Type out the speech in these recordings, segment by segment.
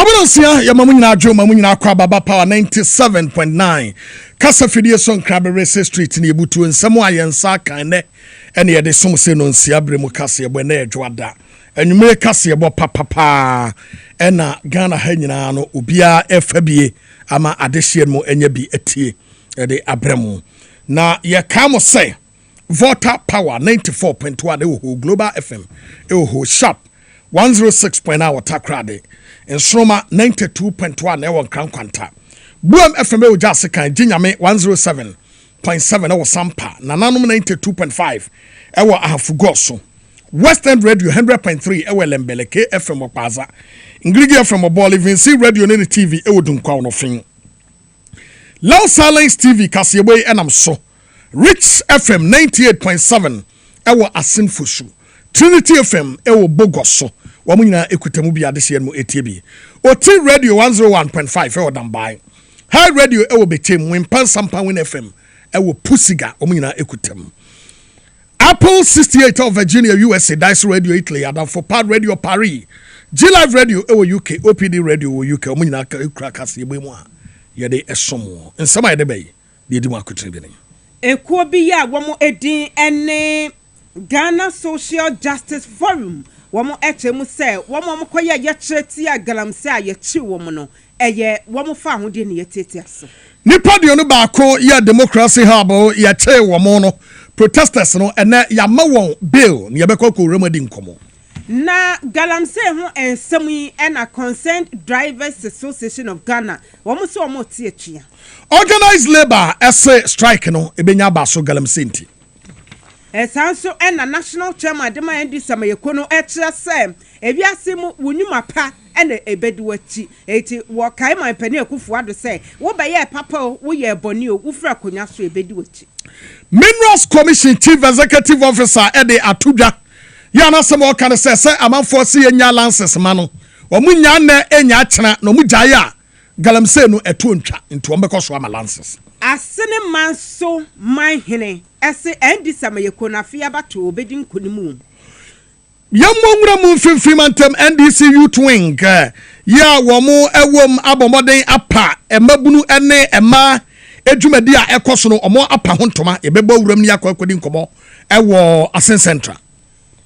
Abononsia ya mamunyina adwo mamunyina akwa baba power 97.9 kasa fidie so nkrabe race street na ebutu nsemo ayensa kan ne ene ye de somse no nsia bremu Kasiebo na edwada enwumere Kasiebo papapa ena Ghana ha nyina no obia efabie ama adehye mu enya bi etie de abremu na ye kamo say Water Power 94.1 ewo Global FM ewo Sharp 106.9 Takrade Ensroma 92.1 ewo Krankwanta Buam FM ewo Jasika Jinyame 107.7 ewo Sampa Nananom 92.5 ewo Ahafugoso Western Radio 100.3 ewo Lembeleke FM Okpaza Ingrigi FM Obol Vinci Radio ne TV ewo Dunkwa onofin Low Silence TV Kasiebo enam so Rich FM 98.7 ewo Asinfushu Trinity FM ewo Bogoso wamunyina ekutamu bi adehye mu etiebi Oti Radio 101.5 ewo Dambai High Radio ewo Bechem Wimpan Sampa Win FM ewo Pusiga wamunyina ekutamu Apple 68 of Virginia USA Dice Radio Italy Adamfo Pad Radio Paris G Live Radio ewo UK OPD Radio wo UK wamunyina ekura Kasiebo mu a yede esomo nsama yede bey de di mu akotire bi Ekuo bi ya womo edin ene Ghana Social Justice Forum womo etemu se womo mkoya ye chireti ya galamse a ye chi womo no eye womo fa ahode ne yetete aso nipa de no baako ya democracy hub ya che womo no protesters no ene ya ma won bill ne yebekọ ko remedy nkomo na galamse ho ensem yi ena Concerned Drivers Association of Ghana womo so womo tie twia Organized labor essay strike no ebenya ba so galamse nti Esanso ena national chairman de ma ndi samayekono etre se ewiase mu wunuma pa ena ebedi wachi eti wo kai man pani akufu ado se wo be ye papa wo ye boni o wo fra konya so ebedi wachi Minerals Commission Chief Executive Officer Ede Atudwa ya na sem o kan se amanfo se yenya lances ma no wo munya na enya kyena no mugyaye a galamse no eto ntwa nti wo mbekọ so ama lances Asene manso man hene ese endi samayeko na fia bato obedi nkonimu Yammo nwura mu mfimfimantem NDC Youth Wing ya wo mu ewom abomoden apa emabunu ene ema edwumadi a ekoso no omo apa hontoma ebebo wuram ni akwakwadi nkomo ewo Asen Central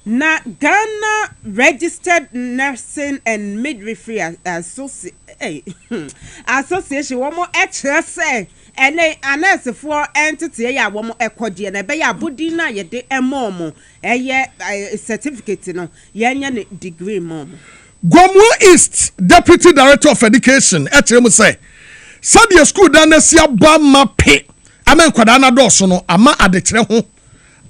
na Ghana Registered Nursing and Midwifery Association womo etrese ene anesefo entity ya womo ekode na be ya budi na ye de emomo eye certificate no yenya ne degree momo Gwomu East Deputy Director of Education etremu say Sadia school da na sia ba mape amen kwada na doso no ama adekere ho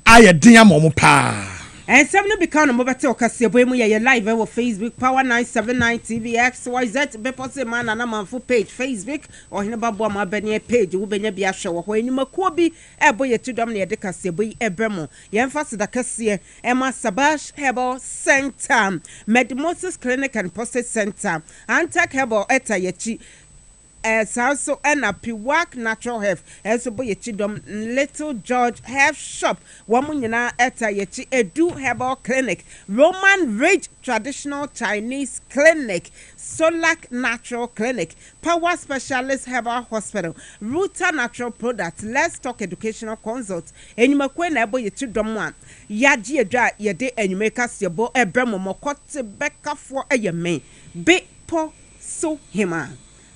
ayedin amomo pa And some no become no better Kasiebo mu ye live on Facebook Power 979 TV XYZ be possible man na man full page Facebook or hinababo ma bene page wo benya bia hwe wo ho enuma ko bi ebo ye tudom na ye de Kasiebo yi ebremo ye mfa da kase ema Sabash Herbal Center Medimosis Clinic and Prostate Center Antak Herbal eta yechi Sanso ena Piwak Natural Health eso bo yechi dom Little George Health Shop wamu nyina eta yechi Edu Herbal Clinic Roman Ridge Traditional Chinese Clinic Solak Natural Clinic Power Specialist Herbal Hospital Ruta Natural Products Let's Talk Educational Consult enyuma kwe na ebo yechi dom one yaji edwa yede enyuma Kasiebo ebremo mokote bekafo eyeme be po so hima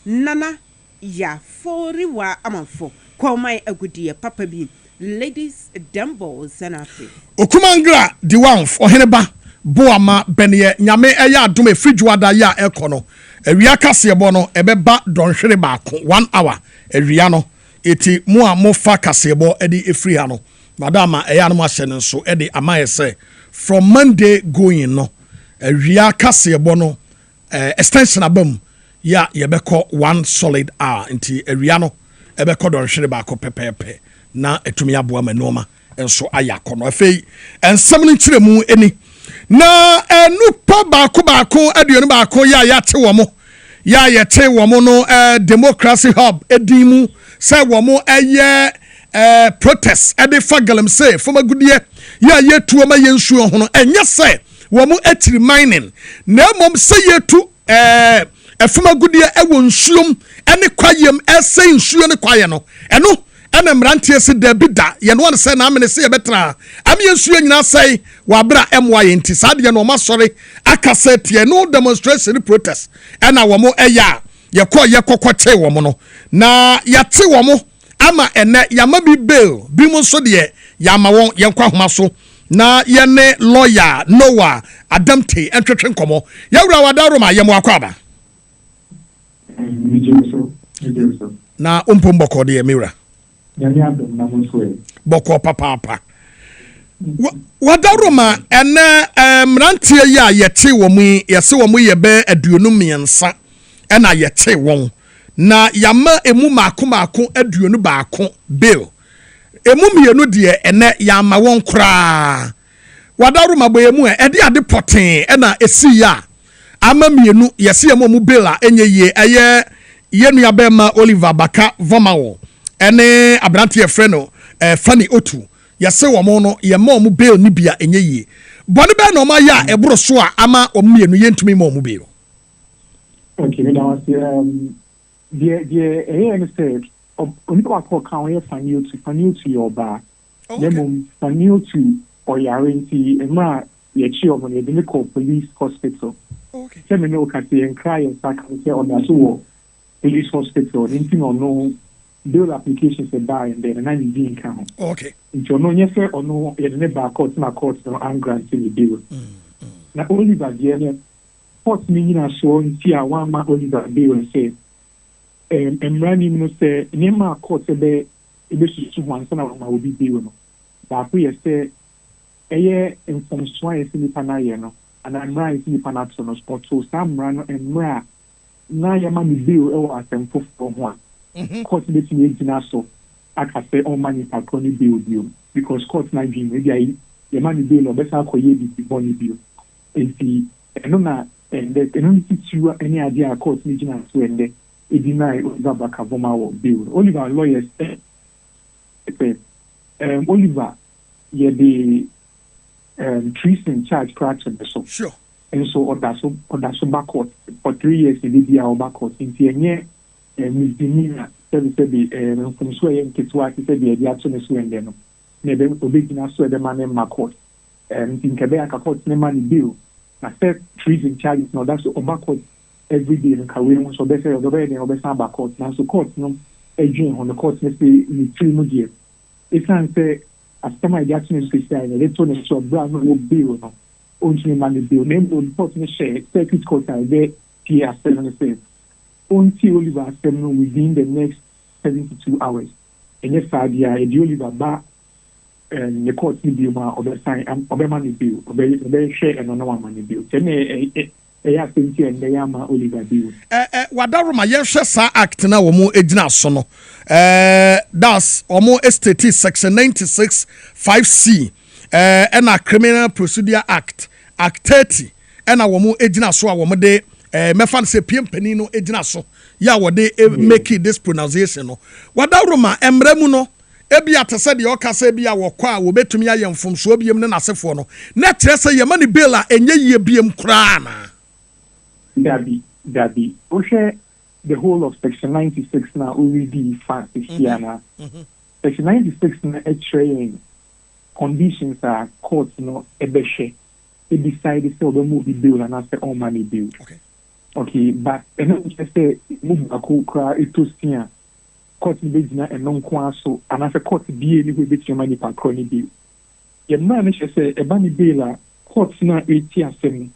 Nana ya foriwa amanfo kwamai agudie papa bi ladies dumbo sanafi Okumangra diwanf oheneba boama benye nyame eya adom efridwada ya ekono ewia Kasiebo no ebeba donhwere baako 1 hour ewia no eti mu a mo fa Kasiebo edi efri ha no madama eya no ahye nso edi amayese from Monday going no ewia Kasiebo no extension abam ya yebeko 1 solid hour nti ewia no ebeko don hwere ba ko pepepe na etumi aboa manoma enso ayako no afei ensem no kiremu eni na enupa baako aduonu baako ya te wo mo ya yete wo mo no democracy hub edimu say wo mo eye protest ede fagalam say fomagudie ya yetu ma yensuo ho no enye say wo mo atiri mining na mom say yetu efuma gudie ewo nsuom ene kwayem ese nsuo ne kwaye no eno ene mrantie se da bida ye no se na amene se ye betra am ye nsuo nyina sei wa bra emwa ye nti sa de no masori akase tie no demonstration protest ena wo mo eya ye kokote wo mo no na yate wo mo ama ene yama bi bail bi mo so de yama won ye kwa homa so na ye ne lawyer Noah Adamte entwetwe nkomo yawura wadaroma ye mo akwaba na umpombo de emira boko papa wadaroma ene mrantie ya yete wo mu yese wo mu ye be aduonu miensa ena yete won na yama emu maako aduonu baako bill emu mienu de ene yama won kra wadaroma boyemu ede ade poten ena esi ya ama mienu yese yamo mu bill a enye ye eye yenu ya bema Oliver Baka Vomawo ene abrante ye freno Fanny Otu yase wo mo no ye ma mu bail ni bia enye yie bone be no ma ya ebro so a ama omienu yentumi ma mu bail. Okay, me now say the say only what can we Fanny to your bar them Fanny to or yarinti ema ye chi omo ye dey call police hospital. Okay, say me no can say and cry and sack say on that so police hospital anything or no bill applications and buy and then and you count. Okay. Into no yes or no you never court na court no and grant the bill. Na only by the court me na so into a one man only that bill and say running no say nema court be susu one sana ma obi bill no. That we say eye information is in the na ye no and I'm right in the na so no sport so some run and mra na ya ma bill e wa asemfo from one. Court let me gina so aka say on money patroni bill because court na dream maybe I the money bill or better koye bi boni bill enti eno na and that eno you any idea court ni gina so and e deny Oliver Baka Vomawo bill Oliver lawyers Oliver ye the treason charge correction so sure and so on that so back court for 3 years in the back court enti enye misdemeanor said from swearing to what he said the action is when then maybe obegina so the man in my court and in Quebec court no money bill I said treason charges no that's on back court every day in Kawe so they say the way they obey back court now so court no agent on the court say in 3 months it's can say after my action is say they told us so brand no bill no only money bill name on court no share circuit court are there here 7 until Oliver Semno within the next 72 hours. And yes, idea the Oliver ba the court ni bill ma obe sign obe money bill obe share and no one money bill. Then ya senti and the yama Oliver bill. Wadaroma yehwe sa act na wo mo ejina so no. That's omo estate section 96 5C and a criminal procedure act 30 and a wo mo ejina so a wo mo de mefan se piempani no ejina so ya wode make this pronunciation no wadaroma emremu no ebia tese de okasa bia wokwa a wobetumi ayemfom so biem ne nasefo no na trese ye mani bela enye ye biem kra na Dabi o share the whole of section 96 na already fact here na section 96 na train conditions are court no ebeshe e decide say obe the bill and say all money bill. Okay, but and just say move akukra etosia court be gina eno nko aso and as a court be any we bet your money per crony bill. Your man say e ba ni bill court na eti asem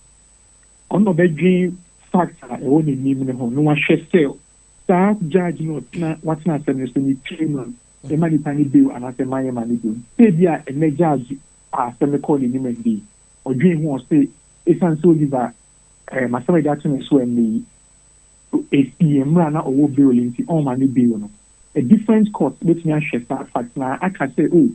ono be dream factor e woni nim ne ho no wa hwe sell that judge no na what na say ni treatment e money pani bill and as a money bill. Say dia e judge asem call ni mendi o dream ho say e san so liver my son is when the ACM na owo bill into all money bill no a different court which me share fact na I can say oh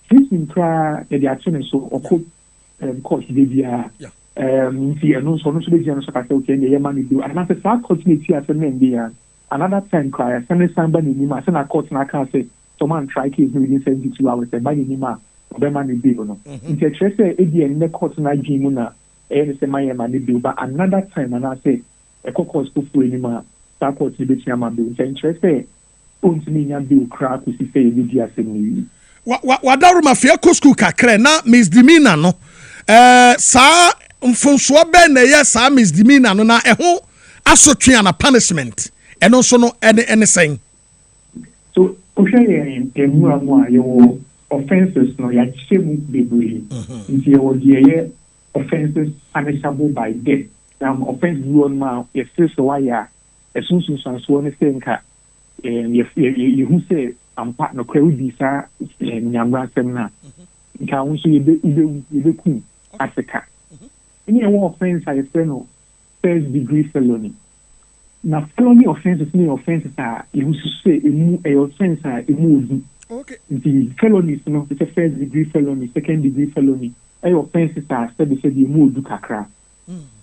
this in cry the action so or court dey bia nti eno so no so be no so ka say okay the money bill and na say that court need to attend there another time cry send somebody ni ma say na court na can say someone try case within 72 hours and by ni ma obe money bill no nti say e dey in the court na gimu na and say my money bill but another time and I say a course for anima, that court in the Chama bill. Interest, Untimian bill crack, which is a video assembly. Wadaruma Fiaco School Kakre, na misdemeanor no. Sa mfonso be na ye sa misdemeanor no na eho asotwe ana punishment. And also no anything. So, in your offenses, no, ya shame be doing. If you were the offenses punishable by death, offense one now, if this wire, as soon as one thing, and you who say, I'm partner crowd visa and Yamra Semna, you can also be cool as a cat. Any offense I say no, first degree felony. Now, felony offenses, new offenses are, you say, a offense are a okay. The felonies, you know, it's a first degree felony, second degree felony. A offenses are, said they said, you move do kakra.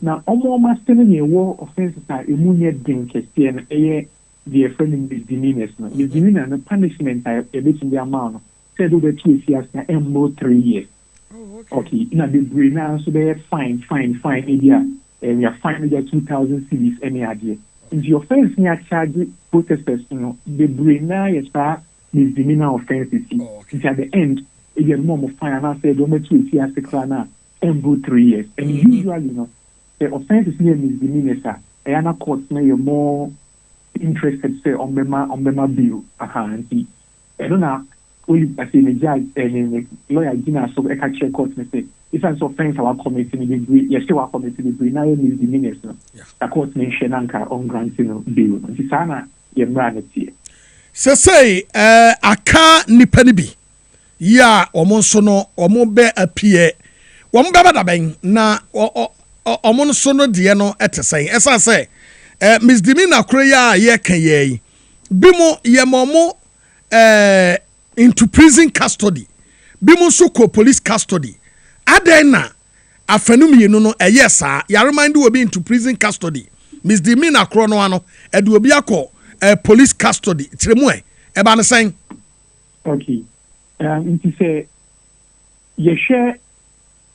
Now, almost telling you what offenses are, you move your drink, and the offending misdemeanors. Misdemeanor and the punishment are a bit in the amount. Said over 2 years and more 3 years. Okay, now the brain now, so they're fine, media, and you're fine with 2,000 CDs, any idea. If your offense near charge protesters, you know, the brain now is that misdemeanor offenses. It's at the end, if you're more fine, and I said, don't make 2 years, and 3 years. And usually, you know, the offenses near misdemeanors are, and courts may you're more interested, say, on Bema bill. And see, I don't know, only I say, the judge and lawyer, dinner, so I can check courts and say, if I'm offense our committee in the degree, yes, you are committee in the degree, now you need the minister. The court mention anchor on granting bill. It's Anna, your brand here. Say, I can't nipanibi. Ya, omonsono, omobe appear. One baba bang, na, omonsono diano at the same. As I say, misdemeanor Korea, ye can ye. Bimo, ye momo, into prison custody. Bimo suko police custody. Adena afenumi no yes sir ya remind we be into prison custody misdemeanor krono ano edu obi akọ police custody tiremu e ba ne sen okay it say ye share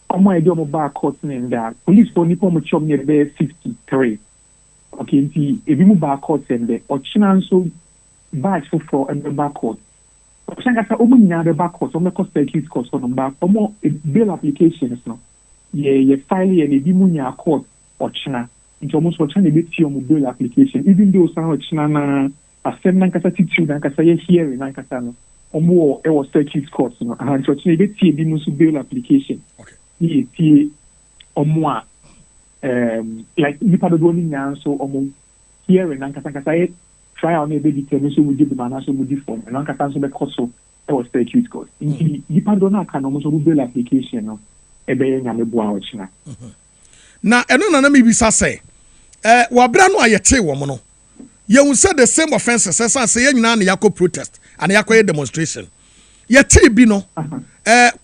omo e do mo ba court in that police for nipo mo chom near be 53 okay nti ebi mu ba court and o china so badge for and back court. Shangasa omunya the back court, omo cost circuit cost on back, omo bail applications no. Ye file ye bi munya court ochina. Nti omo so ochina be ti omo bail application. Even though san ochina na asem na nkasa titu na nkasa ye hearing na nkasa no. Omo e was circuit court no. And ochina be ti bi musu bail application. Okay. Ye ti omo like nipa do ni nya so omo hearing na nkasa ye trial may be determined so we did the man so we did form and on so be coso that was the acute cause in the pardon can almost bail application no e be nyame boa ochina na eno na me bisa say wabra no ayete wo mo no ye hu say the same offenses as say ye nyina na yakọ protest and yakọ demonstration yete bi no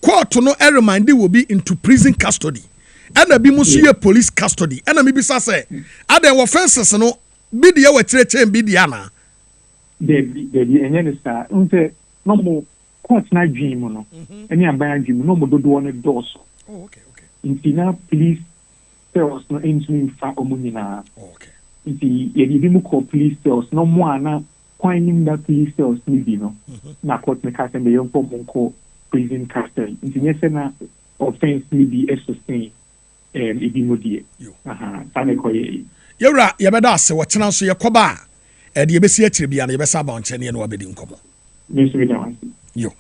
court no remind will be into prison custody and na bi musu ye police custody and na me bisa say aden offenses no bi de we tireche bi de ana de enye sa unte no mo court na dream no eni aban dream no mo dodo one doors okay intina police cells no entering fa omunina okay inti ye bi mu call police cells no mo ana kwan that police cells ni bi no na court me ka say me yon ko prison custody inti nyese na offense ni bi sustain ebi modie tane ko ye Yura yabeda ase wotena so yekoba de yebesi akire bia na yebesa ba onche ne no abedi nkomo yo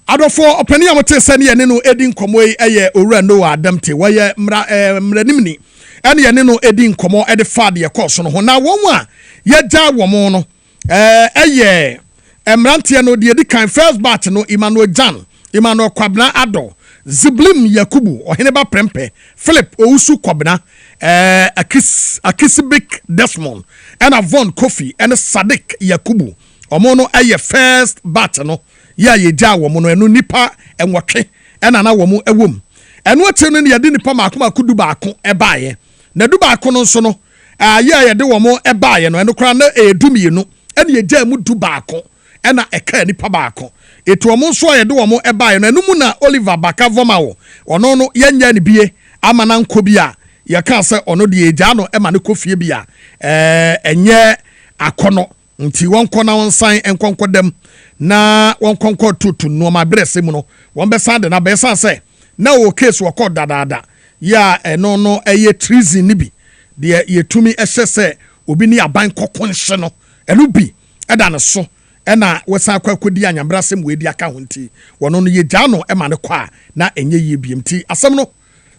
adofo opani amote se ne no edi nkomo yi eye owura no adamte waye mranimni ene ne no edi nkomo e de fa de yekoso no ho na won a yegya wo no eye mrante no de edi kan first batch no Emmanuel Jan Emmanuel Kwabna Ado Ziblim Yakubu Oheneba Prempe Philip Ousu Kwabna Akisibik Desmond and Avon Kofi and Sadik Yakubu Omono aye first batch no ya yeja womo no nipa enwotwe and ana womo ewom eno atenu ne yade nipa makoma kudu baako ebaaye na du baako no nso no ya yade womo ebaaye no eno kra na edumienu ene yeja mu du baako ena eka nipa baako etu omo nso yade womo ebaaye no enu mu na Oliver Bakavoma wo ono no yenya ne bie ama na nko bi a yɛka sɛ ɔno deɛ egya no ɛma ne kɔfie bi a ɛnyɛ akɔnɔ nti wɔnkɔ na wɔnsan nkɔnkɔ dɛm na wɔnkɔnkɔ tutu nneɛma berɛsɛ mu no wɔn bɛsan de na bɛsan sɛ na wɔ case wɔkɔ dadaada yɛ a ɛno no ɛyɛ treason ne bi deɛ yɛtumi ɛhyɛ sɛ obi ne aban kɔkɔ nhyɛ no ɛno bi ɛda ne so ɛna wɔsan akɔ akɔdi anyambrasɛm wɔ edi aka ho nti wɔno no yɛgya no ɛma ne kɔ a na ɛnyɛ yie biem nti asɛm no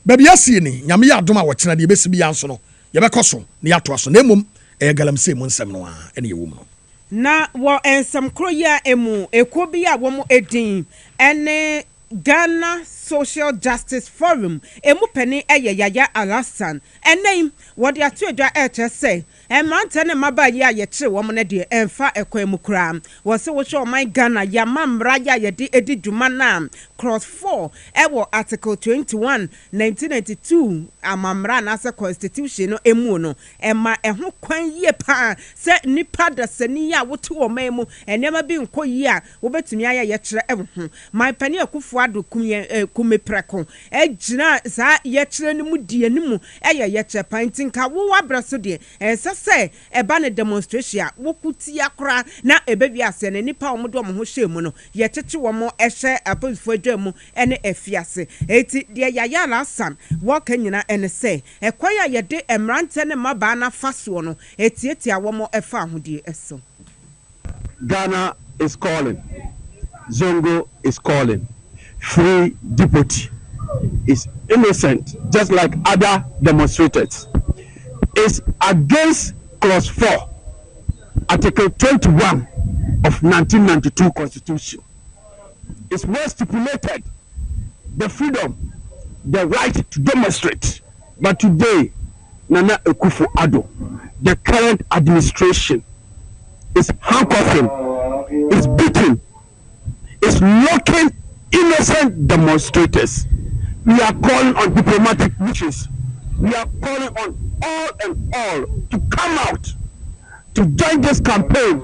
baabi asie ni nyame yɛ adom a wɔkyena deɛ yɛbɛsi bi ya nso no yɛbɛkɔ so na yɛatoa so na mmom ɛyɛ galamsey mu nsɛm no a ɛne yɛwɔ mu no na wɔ nsɛm koro yi a emu ekuo bi a wɔn edin ɛne Ghana Social Justice Forum emu pɛni ɛyɛ Yaya Alasan ɛnɛm wɔde ato adwa ɛkyɛ sɛ mmerante ne mmabaa yi a yɛkyerɛ wɔn no deɛ ɛmfa ɛkwan mu koraa wɔsɛ wɔhyɛ ɔman Ghana yɛama mmara yi a yɛde edi dwuma na cross 4 ɛwɔ article 21 1992 amamra anaasɛ constitution no emu no ɛma ɛho kwan yie paa sɛ nipa dasani a wote ɔman mu nneɛma bi nkɔ yi a wobɛtumi ayɛ yɛkyerɛ ɛwɔ ho man pani akufo ado kume prɛko ɛgyina saa yɛkyerɛ no mu die no mu ɛyɛ yɛkyerɛ pan tinka wo abra so deɛ ɛsɛ sɛ ɛba ne demonstration a wokuti akora na ɛbɛbi asɛ ne nipa wɔn do wɔn ho hyɛ mu no yɛkyekye wɔn ɛhyɛ apolisifoɔ adwa mu ɛne afiase eti deɛ Yaya Alasan wɔka nyina ɛne sɛ ɛkwan a yɛde mmerante ne mmabaa na fa soɔ no etietia wɔn ɛfa ahodie ɛso. Ghana is calling. Zongo is calling. Free Deputy is innocent, just like other demonstrators. Is against clause 4, article 21 of 1992 Constitution. It's well stipulated the freedom, the right to demonstrate. But today, Nana Akufo-Addo, the current administration, is handcuffing, is beating, is locking innocent demonstrators. We are calling on diplomatic wishes. We are calling on all and all to come out to join this campaign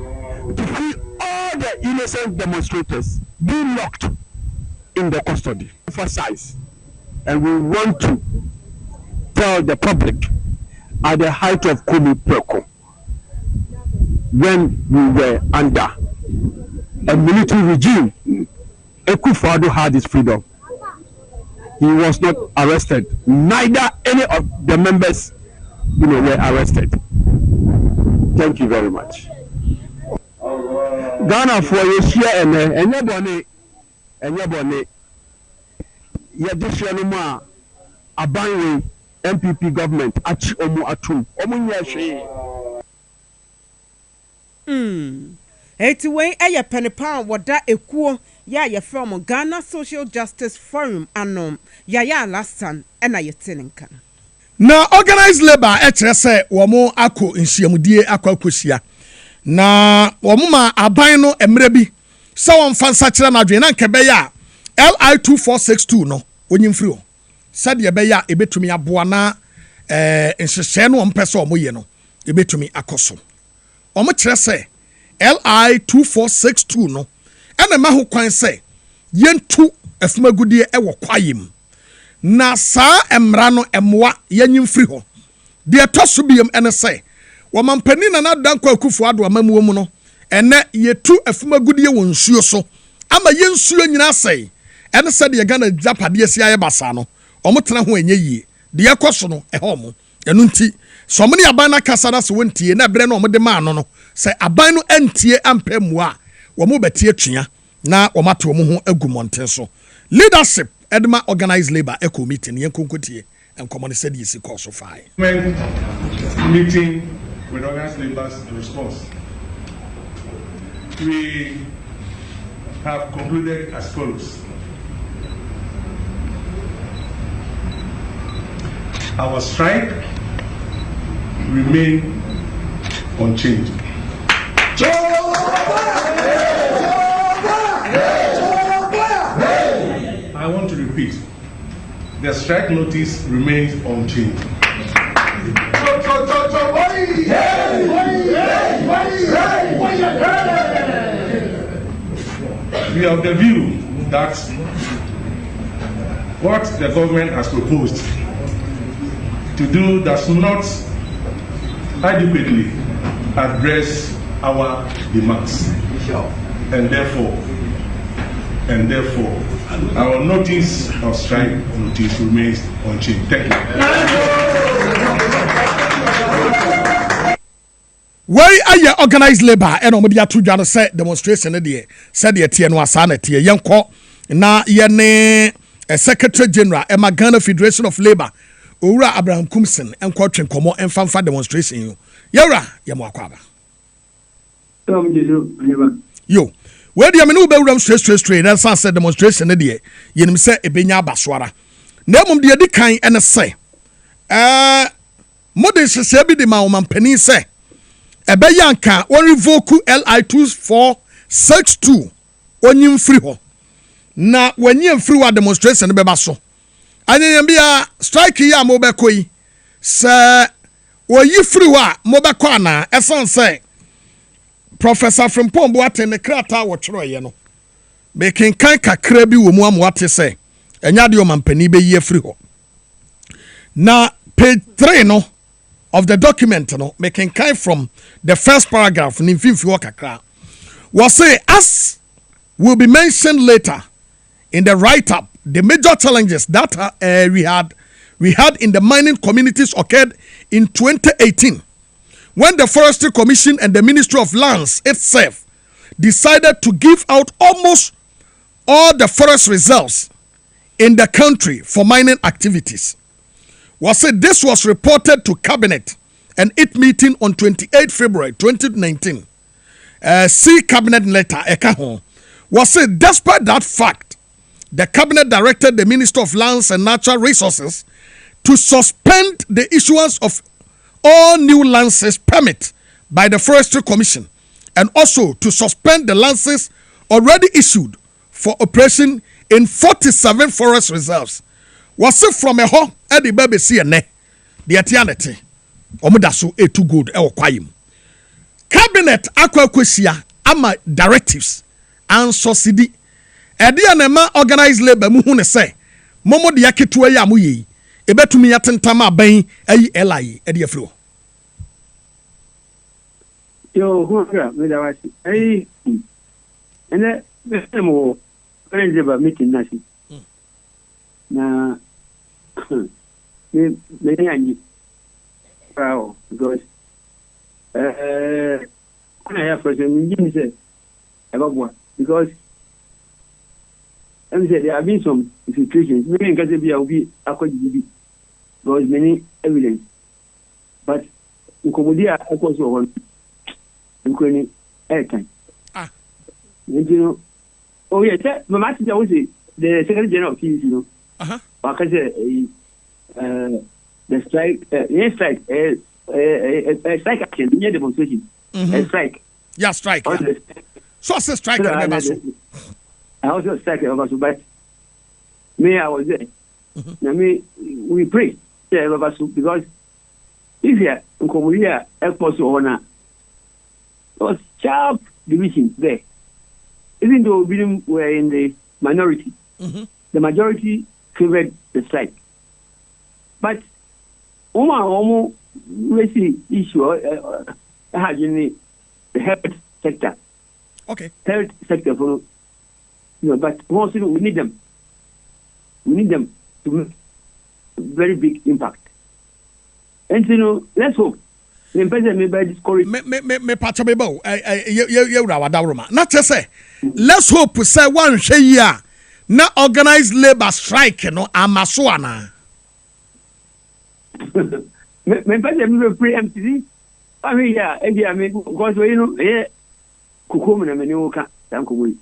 to free all the innocent demonstrators be locked in the custody. Emphasize, and we want to tell the public at the height of Kumi Preko, when we were under a military regime, Akufo-Addo had his freedom. He was not arrested. Neither any of the members, were arrested. Thank you very much. Ghana for you share and anybody. Yadishia no ma abanwe MPP government achi omu atum. Omu nyashe. Eti wey eye penipan wada ekuo ya ye from Ghana Social Justice Forum anom Yaya Alasan ena yetinenka. Na organized labor ekyerɛ sɛ wɔn akɔ nhyiamudie akɔ akɔhyia na wɔn ma aban no mmerɛ bi sɛ wɔn fa nsakyerɛ n'adwene na nkɛbɛyɛ a LI 2462 no onyimfiri o sɛdeɛ ɛbɛyɛ a ebetumi aboa na nhyehyɛ no wɔn pɛ sɛ wɔn yɛ no ebetumi akɔ so wɔn kyerɛ sɛ LI 2462 no ɛna ma ho kwan sɛ yɛntu afumagudie ɛwɔ kwaye mu na saa emra no emwa yanyimfiri ho de etoso biem ene se womampani na nadanko Akufo-Addo amamuo mu no ene yetu afumagudie won nsuo so ama yensuo nyina sei ene se de Ghana japade asi aye basa no omotena ho enye yie de ekoso no eho mo enu nti so mo ne aban na kasa na se wontie na bre na omode ma no no se aban no antie ampemu a wo mo betie twia na wo mato wo ho agumonten so leadership Edma organized labor eco meeting yen konkotie and common said yesi course of fire. Meeting with organized labor's response. We have concluded as follows. Our strike remain unchanged. I want to repeat, the strike notice remains unchanged. We have the view that what the government has proposed to do does not adequately address our demands. And therefore, our notice of strike notice remains unchanged. Thank you. Where are you organized labor and omodia to jano say demonstration there said the tie no asana tie yenko na yene Secretary General Emma Ghana Federation of Labor Owura Abraham Kumsen enko twenkomo emfanfa demonstration yo yawra yemo akwaba yo where do you mean be straight and sunset demonstration there yenim say ebenya abaswara na mum de di kan ene say modern hye bi de ma omampani say ebe yanka one revoke LI2462 onyim free ho na wanyem free wa demonstration be ba so anyem bia strike ya mo be koyi se oyi free wa mo be ko ana esan say Professor Frimpong Boateng ne krata wo twero ye no be kenkan kakra bi wo mu amwate say enya de omampani be yi free ho na page 3 no of the document no making kind from the first paragraph in kakra was say as will be mentioned later in the write-up the major challenges that we had in the mining communities occurred in 2018 when the Forestry Commission and the Ministry of Lands itself decided to give out almost all the forest reserves in the country for mining activities. Was said this was reported to Cabinet and it meeting on 28 February 2019. See Cabinet letter was said despite that fact, the Cabinet directed the Minister of Lands and Natural Resources to suspend the issuance of all new licenses permit by the Forestry Commission and also to suspend the licenses already issued for operation in 47 forest reserves. Was it from a ho at the baby CNA, the atianity, Omudasu a too good, El Quayim. Cabinet Aquaquasia, ama directives and subsidy. Edianema organized labor, Muhune say, Momo the Yakitua Yamuyi, a bet to me at Tama Bain, a Eli, Edia Flo. Yo, who are and then more friends about meeting nothing. Na me anyi wow because when I have person me say about what because I'm say there have been some situations me can say be be akwaji because many evidence but nkomodia akwa so won nkoni airtime you know oh yeah mama ti say the Secretary General of PCC, you know. Because the strike, strike action, near demonstration, strike. Yeah, strike. Yeah. So I said strike. I also strike over, but me, I was there. Now we pray because if you are in Korea, airport owner, there was sharp division there. Even though we were in the minority. The majority favored the strike. But almost issue has in the health sector. Okay. Health sector for but also we need them. We need them to make very big impact. And let's hope. The president may be discouraged. Me patch me bow. You rawa not just say. Let's hope say one year. Na organized labor strike no amaswana. Me pese me free MTV. I mean yeah, I mean because you know eh kukomu na meni woka tan komu.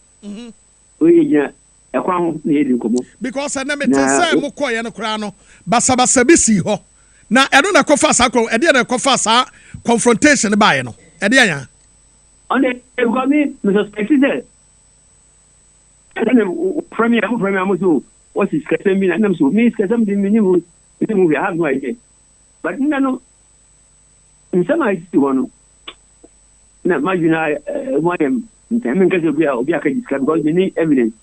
We gina e kwa ho na yedi komu. Because na me say mo koye no kra no basabasa bi si ho. Na edo na kofa sa kro, ede na kofa sa confrontation ba ye no. Ede anya. On the because me suspect there. Premier Musu, what is Cassam and them so means Cassam didn't we have no idea. But no, in some I see one. Now, imagine I am in time because we are because we need evidence.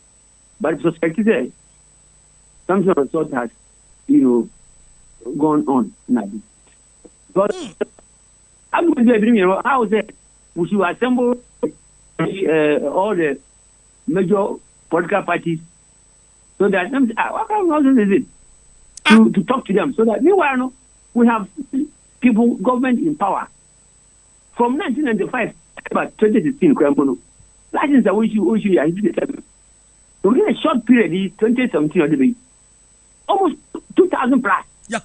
But suspect is there. Some sort of has, gone on now. But I'm going to be how is it? We should assemble all the major political parties so that what kind of nonsense is it to talk to them so that meanwhile we have people government in power from 1995 about 2016 license that we should so in a short period 2017 or the almost 2,000 plus. Yeah.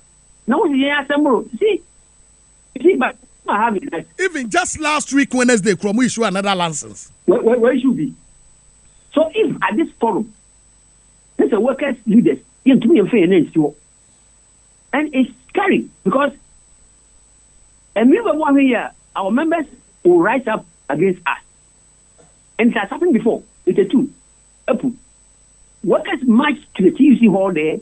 Now we assemble. See, but I have it. Even just last week Wednesday, we issue another license. Where should be? So if at this forum, there's a workers leaders into me and it's scary because one here, our members will rise up against us. And it has happened before. It's a two. Workers march to the TUC hall there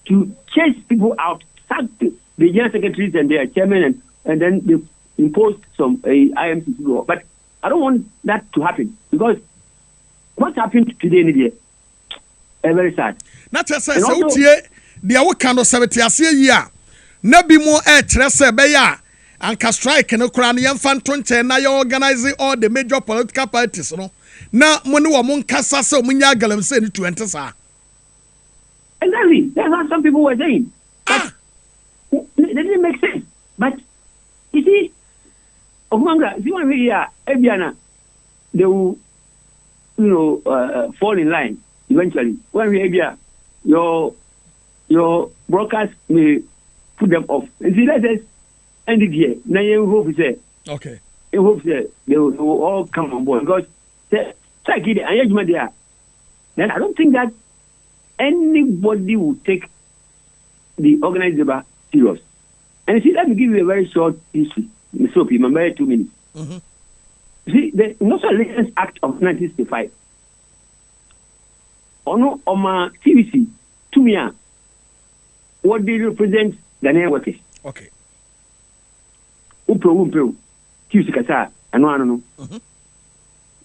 to chase people out, sack the general secretaries and their chairman, and then they imposed some IMC law. But I don't want that to happen because what happened today in India is very sad. Not just say, the Awakano 70 year. Nabi more air tresse beya and ka strike no Ukrainian fantonche na you organizing all the major political parties no. Na money wa mon kasa se munya galam se ni 20 sa. Exactly. That's what some people were saying. But that didn't make sense. But you see, Omanga, if you want to hear Ebiana, they will, fall in line eventually. When we Ebia, your broadcast may put them off. And see, let us end it here. Now you hope say, okay. You hope say they will all come on board because try to get an engagement there. Then I don't think that anybody will take the organized labor serious. And see, let me give you a very short history. So, remember 2 minutes. Mm-hmm. See, the National Relations Act of 1965. On my TVC, to me, what they represent Ghanaian workers. Okay. Upro, TVC Kasa, and one.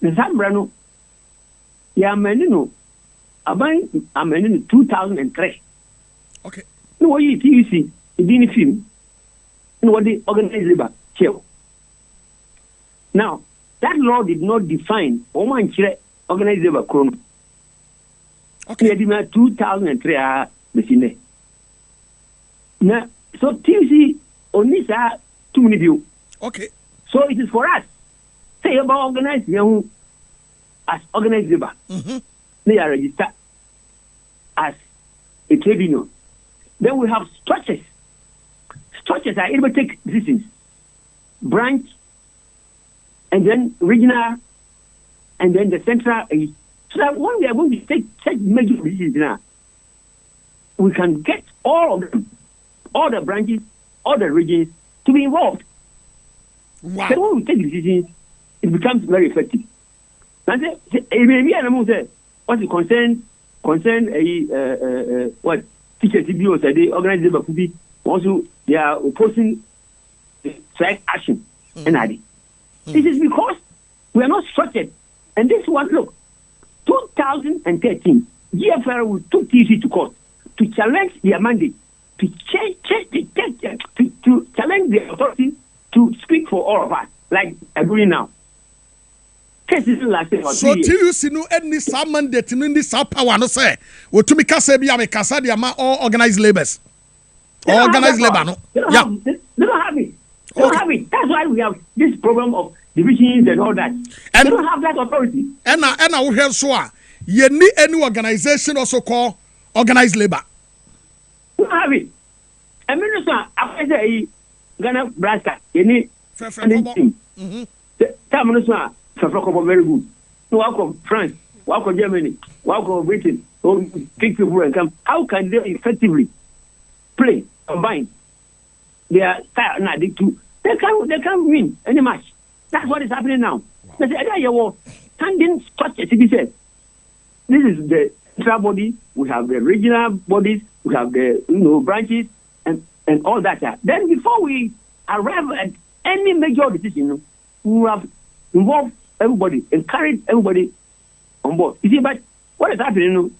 The Sambrano, Yamenino, I'm in 2003. Okay. No, what you TVC, it didn't film. No, what the organized labor, chill. Now, that law did not define organized labor chrono. Okay. 2003 machine. Now, so TVC only say 2 minutes view. Okay. So it is for us. Say about organized young as organized labor. Mm-hmm. They are registered as a trade union. Then we have structures. Structures are able to take decisions. Branch, and then regional, and then the central. So that when we are going to take such major decisions now, we can get all of them, all the branches, all the regions to be involved. Wow. Then when we take decisions, it becomes very effective. And maybe I say, what is concern what teachers CBO said they organize labor could be also they are opposing strike action and This is because we are not structured. And this one, look, 2013, GFR took TC to court to challenge their mandate, to to challenge the authority to speak for all of us, like agreeing now. So TUC no any some mandate no any some power no say we to be kasa bi am kasa dia ma all organized labors. Organized labor no. They don't have it. They don't have it. That's why we have this problem of divisions and all that. They don't have that authority. And we hear so you need any organization also called organized labor. We don't have it. I mean, sir, after say Ghana Braska, you need anything. Time very good. So welcome France, welcome Germany, welcome Britain, big people and come. How can they effectively play, combine their style and attitude? They can't win any match. That's what is happening now. They say, standing structure, he said, this is the central body, we have the regional bodies, we have the branches and all that. Then before we arrive at any major decision, we have involved everybody, encourage everybody on board. You see, but what is happening?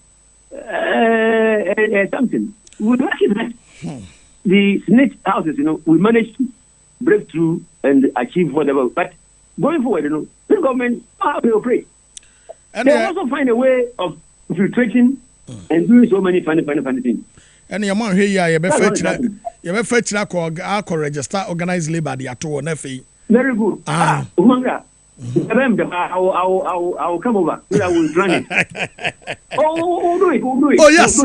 Something. We recognize the Senate houses, we managed to break through and achieve whatever. But going forward, this government will operate. And they also find a way of infiltrating and doing so many funny things. And your man here, you be fetch register organized labor the ato on FA. Very good. Umanga. I will come over. I will run it. Do it. Oh yes.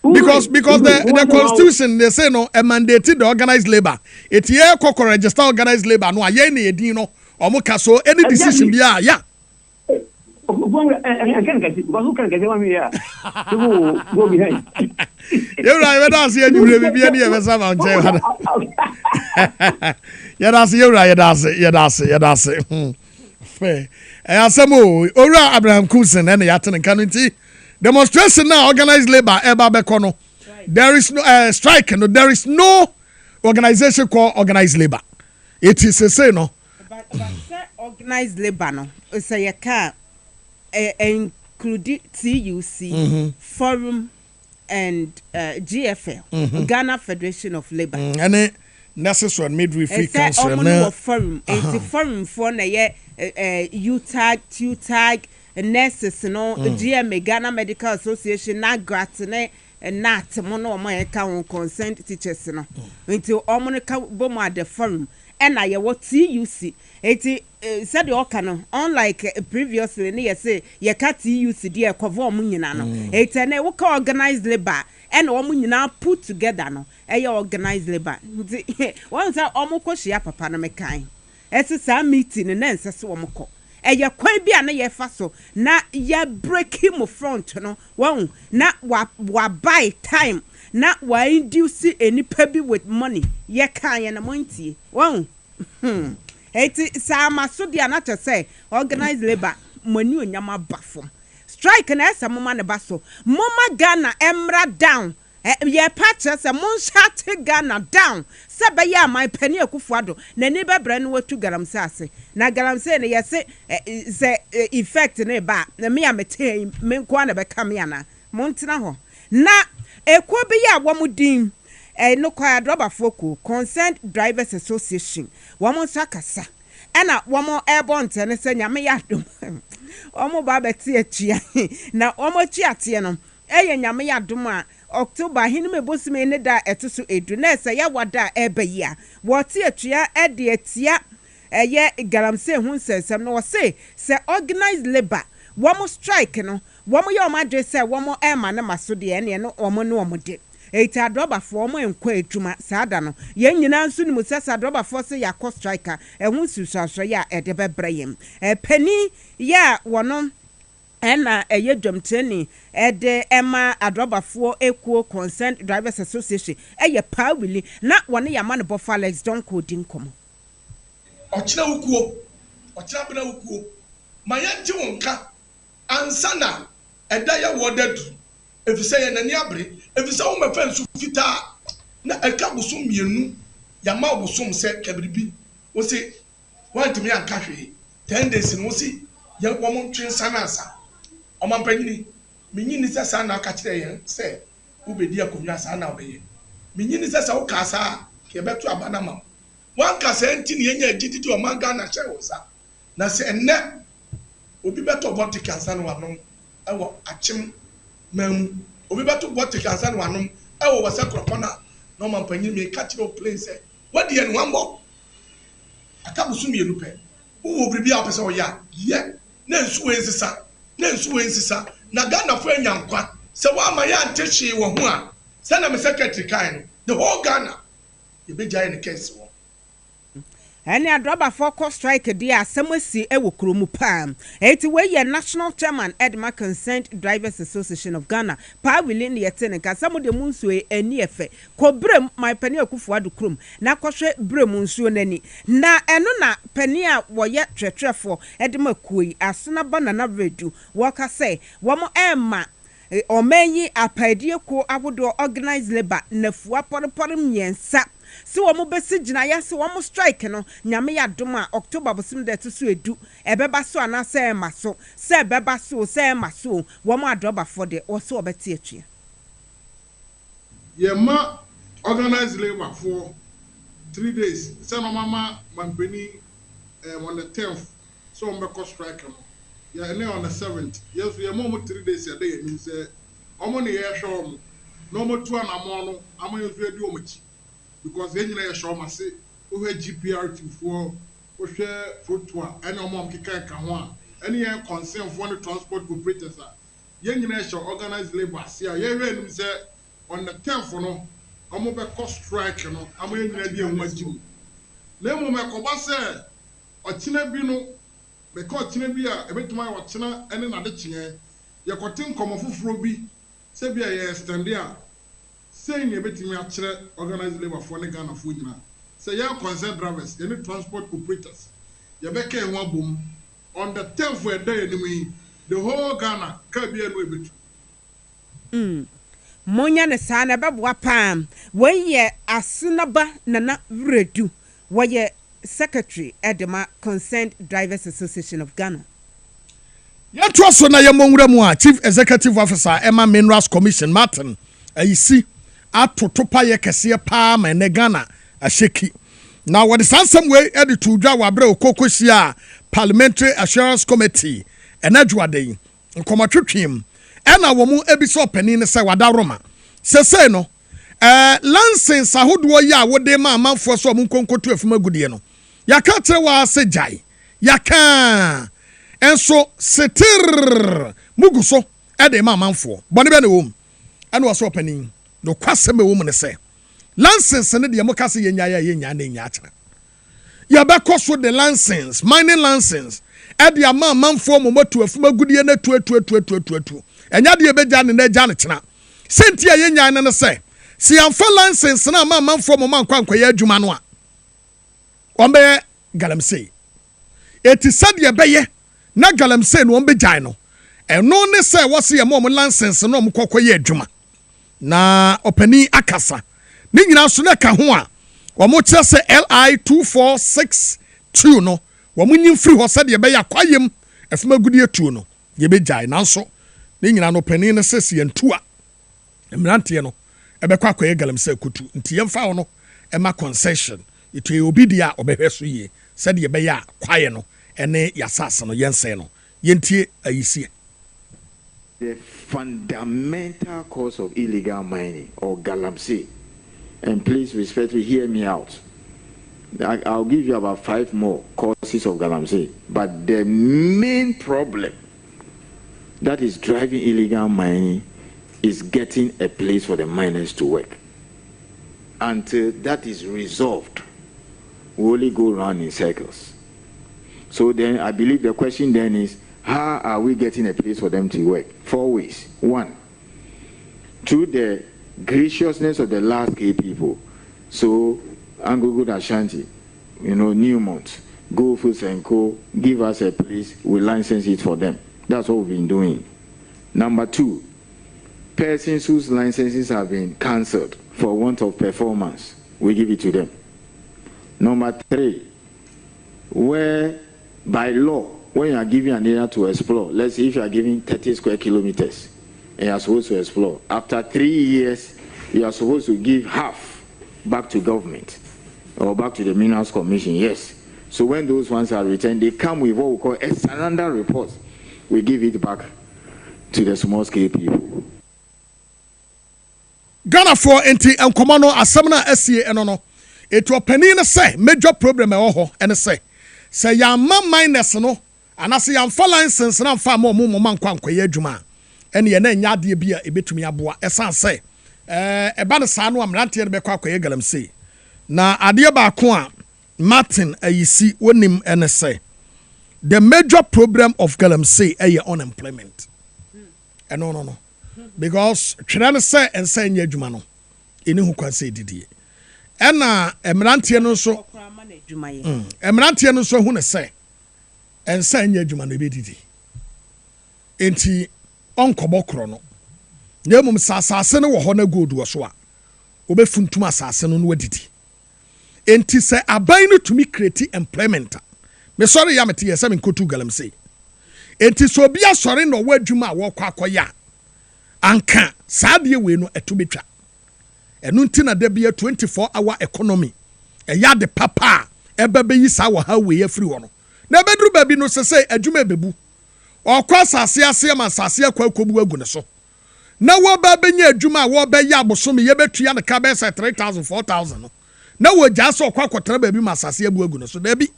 Because the constitution they say no a mandated the organized labor. It here register organized labor no aye na edin no omuka so any decision be yeah. I can't get it because who can get one here? Go behind. You right, that's here. You will be any of us. Yeah, that's you right. That's it. Fair. And some more. Ora Abraham Cousin and the Aten community demonstration now. Organized labor. Eba Bekono. There is no strike. No, there is no organization called organized labor. It is a say no. But organized labor no. Say you can't. Include TUC, Forum, and GFL, Ghana Federation of Labour. And then necessary midwifery council. Forum, and Forum for na UTAG, nurses, GMA, Ghana Medical Association, na gratine, and not mono my account consent teachers, until Omonica Boma the Forum. And I what TUC. It said the Okano, unlike previously, near say, ye cat TUC dear Covo Munyanano. It's an organized labor and Omunina put together no. A organized labor. Once I almost share Papa Namekai. It's a meeting and then says Womoko. A ya quite be an ye faso. Na ya break him of front, no. Won't not wa buy time. Not why induce any pebby with money. Ye can and a monty. Won't. Eti sama so dia na to say organized labor manu nyama bafom. Strike na esa mama ne baso. Mama Ghana emra down. Ye patch say mon shut Ghana down. Se be ya my penny akufuado. Na ni bebre no watu galamse ase. Na galamse ne ye se effect ne ba. Na me amete me kwa na be kam ya na. Montina ho. Na ekwo be ya wamudin no kwa droba foku Consent Drivers Association wamo sakasa ena wamo airborne tene se nyame yadom wamo ba beti atua na wamo chiate no eye nyame yadom a October hinu mebosi me ne da etoso edu na se ya wada ebeyi a wote atua ede atia eye galamse hu nsensem no wose se organized labor wamo strike no wamo ye omadwe se wamo ema na maso de ene no wamo no wamo de Eita droba for mo enkwa etuma saada no ye nyina nso ni musasa droba for se yakọ striker ehun susuaso ya ede bebreyem pani ya wono ena eye dwamteni ede ema adrobafo ekuo Consent Drivers Association eye pawili na wone ya man bofa Alex don coding komo ochina wukuo ochina bena wukuo mayanti wonka ansana eda ya wodadu efise ye nani abre efise wo mefa nsu fita na eka busum mienu ya ma busum se kabribi wo se wantimi anka hwe 10 days no si ye wo mo twin sanasa o man panyini minyini sasa na aka kire ye se wo bedi akonwa sa na obeye minyini sasa wo kasa ke beto abana ma wan kasa enti ne nya agididi o man ga na hye wo sa na se enne obi beto boti kansa no wanom ewo achim mem obi beto boti kansa no wanom ewo wasa kropona no man panyini me ka kire o place what dey no ambo aka busum ye lupe wo bribi a pese o ya ye na nsu ensisa na Ghana fo anyankwa se wa ma ya antechi wo ho a se na me secretary kan no the whole Ghana e be jai ne case wo Any adroba for cost strike dia asemasi ewo kromu pam eti we ye national chairman Edma Consent Drivers Association of Ghana pa willing yete ne ka some de munsu eni efe ko brem my pani akufu adu krom na kohwe brem munsu nani na eno na pani a wo ye twetwefo Edma kuyi asona banana redu wo ka say wo mo emma omenyi apadie ko abodo organized labor na fuwa porpor myensa si wo mo besi gina ya si wo mo strike no nyame ya dom a October bosim de to so edu ebeba so ana se maso se ebeba so se maso wo mo adroba for de wo so obeti atue Yema organized labor for 3 days. Say no mama mampeni on the 10th. So on the strike. Yeah, on the 7th. Yes, we are more 3 days a day. And say, I'm on the air show. No more 2 and I'm going to do much. Because then you show my say, who had GPR for share footwear, and no more Kika. Any concern for the transport operators. Young nation organized labor. See, I hear say on the 10th, no, I'm over cost strike. No, I'm going to be on my due. Nemo Macobasa or Chinabino, because Chinabia, a bit to my watchina, and another chin. Your cotton come off of Ruby, Sabia, stand there. Saying a bit to me, organized labor for the Ghana food. Say, young concerned drivers, any transport operators. You back in one boom. On the 10th of day, the whole Ghana can be a little bit. Monya ne sana babwa pam. Weye asunaba nana vredu. Weye secretary Edema Concerned Drivers Association of Ghana. Yatwa so na yemongura mu a Chief Executive Officer Emma Minerals Commission Martin ayisi atotopa ye kese pa ma ne Ghana asheki. Now what is some way edit to dwa wabre okokosia Parliamentary Assurance Committee enadwade nkomatwetwem ena wo mu ebiso panini se wada Roma se no license ahodo ya wode ma amanfo so mu nkonkotu afuma gudie no yaka tere wa se jai yaka enso setir muguso ede ma amanfo bone be ne wo ena wo so panin no kwasem wo mu ne se license ne de moka se yenya na nya akira ya ba koso the license mining license ede ama amanfo momotu afuma gudie na tu enya de beja ne na ja ne kina sentia yenya ne se si amfa license na ama amanfo moma nkwankwaya adwuma no a ombe galamsey eti sade beye na galamsey no ombe jai no eno ne se wose ye mom license no omkokoye adwuma na opani akasa ni nyina so na ka ho a omo kire se LI 2462 no omo nyim free ho sade beye akwayem afuma gudie tuo no ye be jai nanso ni nyina no opani ne se se ntua emrante no ebekwa akoye galamsey kutu nti yemfa wo no ema concession itu obi dia obehweso ye sade beye kwaye no ene yasase no yense no yentie ayisi. The fundamental cause of illegal mining or galamsey, and please respectfully hear me out. I'll give you about 5 more causes of galamsey, but the main problem that is driving illegal mining is getting a place for the miners to work. Until that is resolved, we only go around in circles. So then I believe the question then is, how are we getting a place for them to work? 4 ways. 1, through the graciousness of the last gay people. So Anglo Ashanti, Newmont, Go Foods and Co. give us a place, we license it for them. That's what we've been doing. Number 2, persons whose licenses have been cancelled for want of performance, we give it to them. Number 3, where by law, when you are giving an area to explore, let's say if you are giving 30 square kilometers and you are supposed to explore, after 3 years, you are supposed to give half back to government or back to the Minerals Commission, yes. So when those ones are returned, they come with what we call a surrender report. We give it back to the small scale people. Ghana for enti enkomano asamna asie eno no eto panini say major problem e wo ho ene say ya ma minus no anase ya mfa license na mfa ma mo nkwankwaya adwuma ene ye na nya de bia ebetumi aboa esan say eba ne sa no amrante ne bekwa akwaya galamsey na ade ba ko a Martin ayisi wonim ene say the major problem of galamsey is unemployment. No. Because trying say and say nya adwuma no eni hu kwan say didie ena emrantie no so emrantie no so hu ne say en say nya adwuma no be didi enti onkobokro no nyemum sasase no wo ho na gold wo so a obefuntum asase no no wadidi enti say aban no tumi create employment me sorry ya mete yesa me nkotu galamsey enti so bia sorry no wa adwuma a wo kwa akoya anka saade we no eto betwa ɛno nti na da bia 24-hour economy ɛyɛ de papa ɛbɛbɛ yi saa wɔ ha wei afiri hɔ no na ɛbɛduru baabi no sɛ adwuma ɛbɛbu ɔkɔ asase ase ma asase akɔ akɔbu agu ne so na wɔba bɛnya adwuma a wɔbɛyɛ abosome yɛbɛtua ne ka bɛsɛ 3,000 4,000 no na wɔgya sɛ ɔkɔ akɔtara baabi ma asase abu agu ne so dabi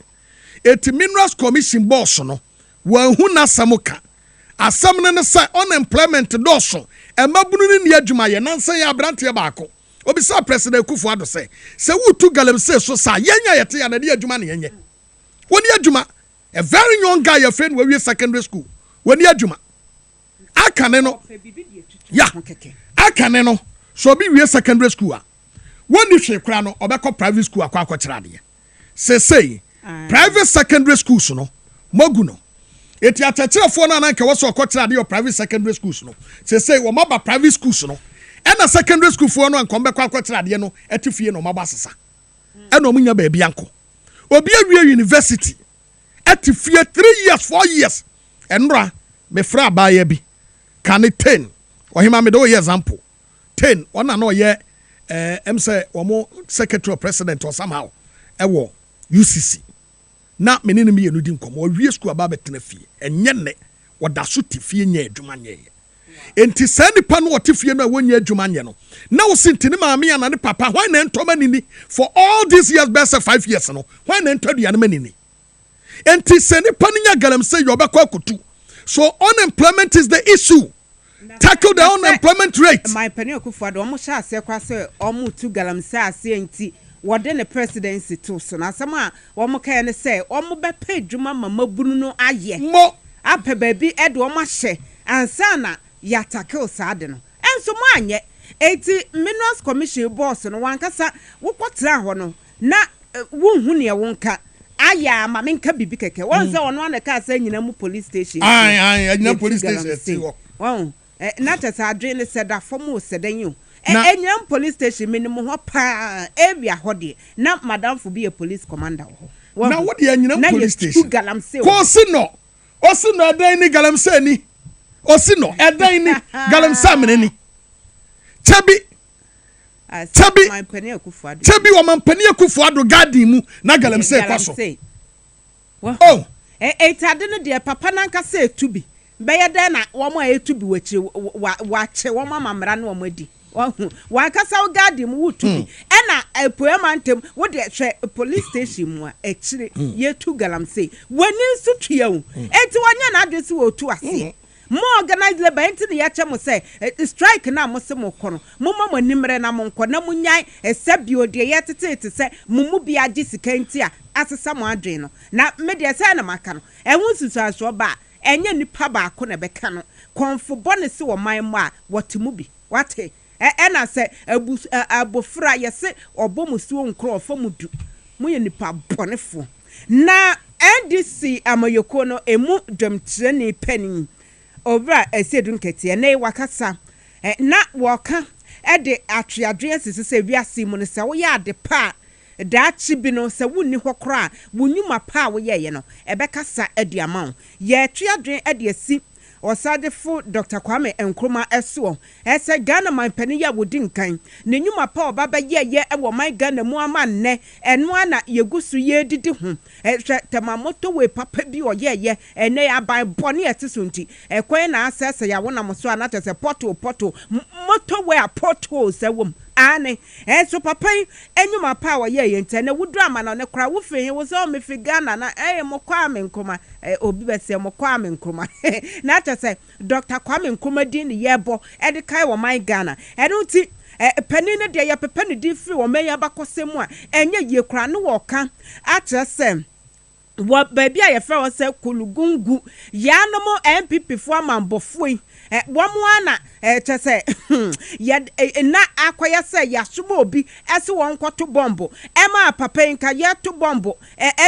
eti minerals commission boss no wɔahu n'asɛm ka asɛm no ne sɛ unemployment dɔɔso ɛmabunu ne ne adwuma yɛ nansa yɛ aberanteɛ baako obisa president Kufuor say wotu galamsey so sa yenya yete ya na de adwuma ne yenye woni adwuma a very young guy your friend we secondary school woni adwuma akane no ya akane no so bi we secondary school a woni hwe kra no obekọ private school akọ akọkyere ade say private secondary schools no mogu no eti atachirefo na nanka wo so akọkyere ade your private secondary schools no say wo maba private schools no ɛna secondary school for no ankom bɛkɔ akɔkyerɛ ade no ɛtifie no maba sesa ɛna omunya baabi anko obi awie university ɛtifie 3 years 4 years ɛnora me fra baaya bi kan 10 ohima me do ye example 10 ona na oyɛ em say omo secretary or president or somehow ɛwɔ UCC na menene me yenu di nkom owie school aba betena fie ɛnyɛ ne wɔda so tifie nya adwuma nyɛ enti saa nipa no otifie no wonya adwuma nye no na wo sintini maame ya na ne papa why na ntoma nini for all these years best 5 years no why na ntodua ne manini enti se nipa no nya galamsey yo bekọ akutu so unemployment is the issue tackle the unemployment rate my penny Kufuor omo sha ase kwa se omo tu galamsey ase enti wode ne presidency to so na asema omo kai ne se omo be pa adwuma mama bunu no aye mo apɛ baabi ɛde omo ahye ansa na ya tackle sade no enso mo anye eti minerals commission boss no wankasa wokotra ho no na wonhu ne wonka aya ma menka bibi keke won se ono na ka sa nyina mu police station nyina police station ti wo won na tesa adwe ne seda fom o sedan yi nyina police station minim ho pa area ho de na madam fo be a police commander ho na wo de nyina police station ko si no o si no adan ni galamsey ni osi no edan ni galamsey meneni chabi o mampani Kufuor do garden mu na galamsey kwaso oh etade no de papa nanka say tubi beye den na wo ma etubi wachi wache wo ma mamra na wo madi wa kasa o garden mu wutubi e na epoema ntem wo de hwe police station mu a echire ye tu galamsey wani nsu tuya wo enti wanya na adresi wo tu ase more organized labor enti ne yache mo say strike na mo se mo kono mo ma nimre na mo nko na mo nyai esabio de yetete se mumu bia gi sika enti a asesa mo adwen no na me de say na maka no ehun susu aso ba enye nipa ba ko na beka no konfo bonus wo man mo a wotimu bi wate na se abofra yese obomusuo nkrofo mudu mo ye nipa bonefo na NDC amayoko no emu dwamtire ni pani obra esedun ketie na wakasa na woka de atweadwe asisi se wiase mu no se wo ya de pa daachi bi no se wunni hokora wunyuma pa wo ye no ebekasa adiama ye atweadwe de asi osadefo Dr. Kwame Nkrumah eso ese Ghana man pani ya wodi nkan ne nyuma pa obaba ye ewo man Ghana mu ama nne eno ana yegusu ye didi ho temamoto we papa bi oye ene ya ban bone etisunti ekwen na asese ya wona mo so anata se poto moto we a poto se wom ane so papa enyuma pa wo ye ntene wudu ama na ne kra wo fe wo so me fi Ghana na mo Kwame Nkrumah obi bese mo Kwame Nkrumah na ta se Dr. Kwame Nkrumah din yebo e de kai wo man Ghana eno ti pani ne de ya pepe ne di free wo man ya bakosem a enye ye kra no wo ka atra se wo baabi a ye fe wo se kulugungu ya no mo MPP fo amambofoi womo ana chese ya na akoya se ya sumo obi ese won kwato bombo ema papa nka ye to bombo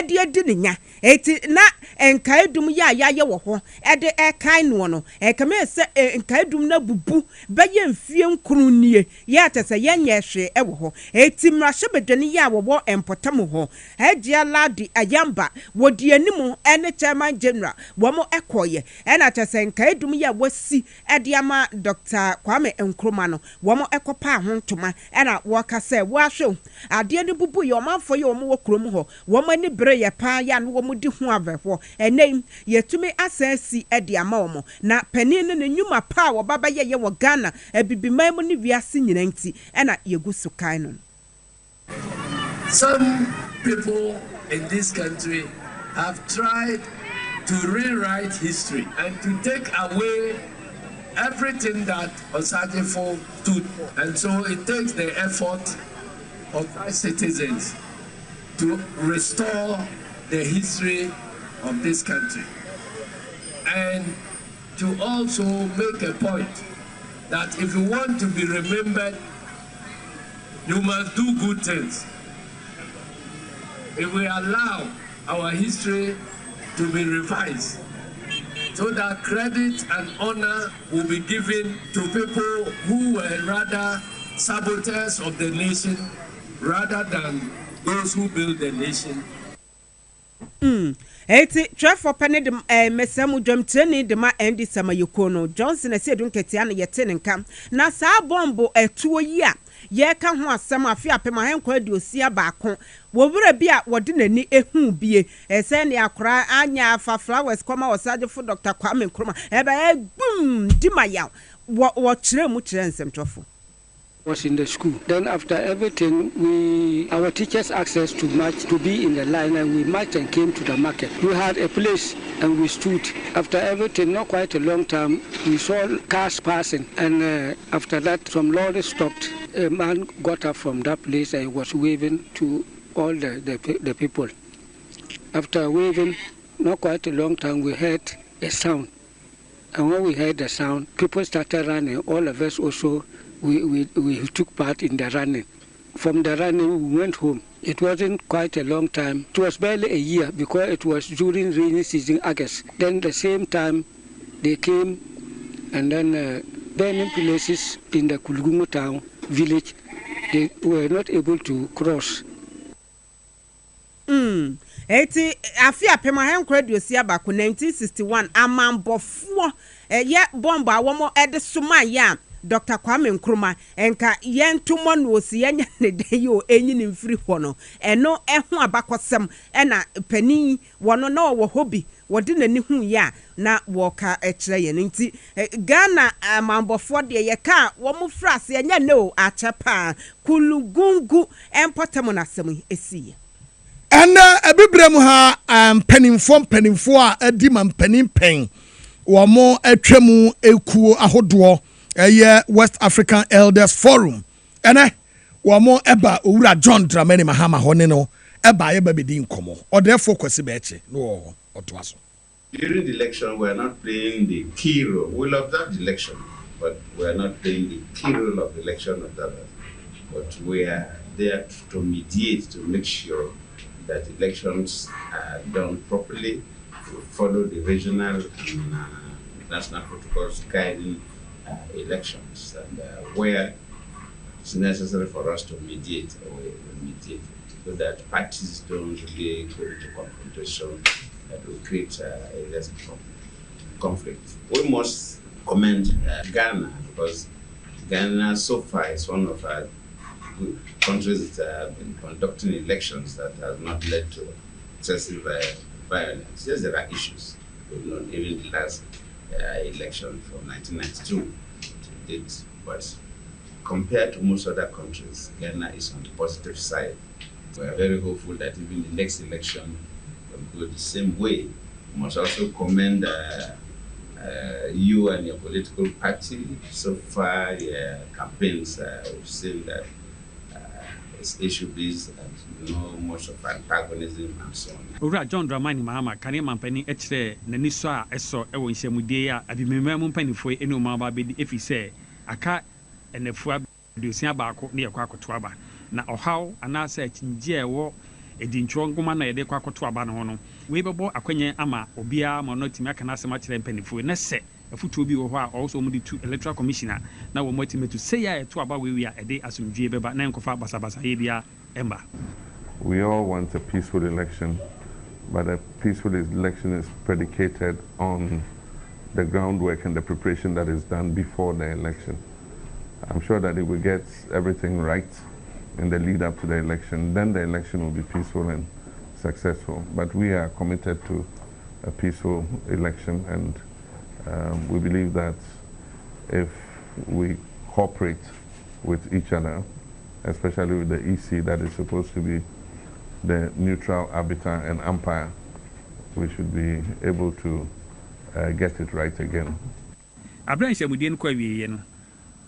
de edi ne nya eti na enka edum ya ye wo ho de kai no no kama se enka edum na bubu beye mfie nkuru nie ya chese ye nya hwe wo ho eti mrahye bedwani ya wo empotam ho agia ladi ayamba wodi animu ene chairman general womo ekoye na chese enka edum ya wasi Ediama Dr. Kwame Nkrumah no womo ekopa ho ntoma na woka se wo ahwe ade ne bubu ye omanfo ye omo wokrom ho womo ni bre ye pa ya no womo di ho avehwo enem yetumi asasi ediama omo na panin ne nyuma pa wo baba ye wo Ghana abibiman mu ne wiase nyina nti na yegusu kan no. Some people in this country have tried to rewrite history and to take away everything that Kasiebo stood. And so it takes the effort of our citizens to restore the history of this country and to also make a point that if you want to be remembered, you must do good things. If we allow our history to be revised, so that credit and honor will be given to people who were rather saboteurs of the nation rather than those who build the nation. Eti trefo pene de mesemu dwamtreni de ma endi samayukono Johnson esedun ketia na yete nkam na saa bombo etuo yi a ye ka ho asem afi apema henkwa aduosia baako wo wura bi a wode nani ehu bie ese ne akora anya fa flowers koma osaje fo Dr. Kwame Nkrumah ebe bum dimaya wo kire mu kire nsem trofo was in the school. Then after everything, our teachers asked us to march, to be in the line, and we marched and came to the market. We had a place and we stood. After everything, not quite a long time, we saw cars passing, and after that, some lorries stopped. A man got up from that place and was waving to all the people. After waving, not quite a long time, we heard a sound. And when we heard the sound, people started running. All of us also, we took part in the running. From the running, we went home. It wasn't quite a long time. It was barely a year because it was during rainy season, August. Then the same time, they came and then burning places in the Kulgumu town village. They were not able to cross. Eti afia pema henkwa aduosia baako 1961 amambofo ye bomba womo edesoma ya Dr. Kwame Nkrumah enka yentumo no osi yenya ne deyo enyi ne mfiri ho no eno eho abakosem ena pani wono na wo hobi wode nani hu ya na woka ekire ye nti Ghana amambofo de ye ka wo mu frase yenya ne o achepa kulugungu empotem na asem esiye and ebibrem ha penimfo a adi man penimpen wo mo atwam ekuo ahodo West African Elders Forum. And wo eba owura John Dramani Mahama hone no eba ye babedi nkomo. O therefore kwesi beche no otoaso. During the election, we are not playing the key role. We'll observe the election, but we are not playing the key role of the election observers. But we are there to mediate, to make sure that elections are done properly, to follow the regional and national protocols guiding elections, and where it's necessary for us to mediate, we mediate, so that parties don't really go into confrontation that will create a less conflict. We must commend Ghana, because Ghana so far is one of our good countries that have been conducting elections that has not led to excessive violence. Yes, there are issues. Even the last election from 1992 to date, but compared to most other countries, Ghana is on the positive side. We are very hopeful that even the next election will go the same way. We must also commend you and your political party. So far, your campaigns, we've seen that it's issue-based and no much of antagonism and so on. Owura John Dramani Mahama kane mampani ekire nani so a eso ewo nhyamude a abimemam mpanifo ene omaba bedi efise aka enefua aduosia baako ne yakwa akoto aba na ohaw anasa akinje ewo edintwo ngoma na yede kwa akoto aba no no we bebo akwanye ama obia ma no timi aka na asema kire mpanifo ne se afutuo bi wo ho a also mu di to electoral commissioner na wo motimeto to say ya eto aba we a ede asumdwe beba na enkofa basabasa ye bia emba. We all want a peaceful election, but a peaceful election is predicated on the groundwork and the preparation that is done before the election. I'm sure that if we get everything right in the lead up to the election, then the election will be peaceful and successful. But we are committed to a peaceful election, and we believe that if we cooperate with each other, especially with the EC that is supposed to be the neutral arbiter and umpire, we should be able to get it right again.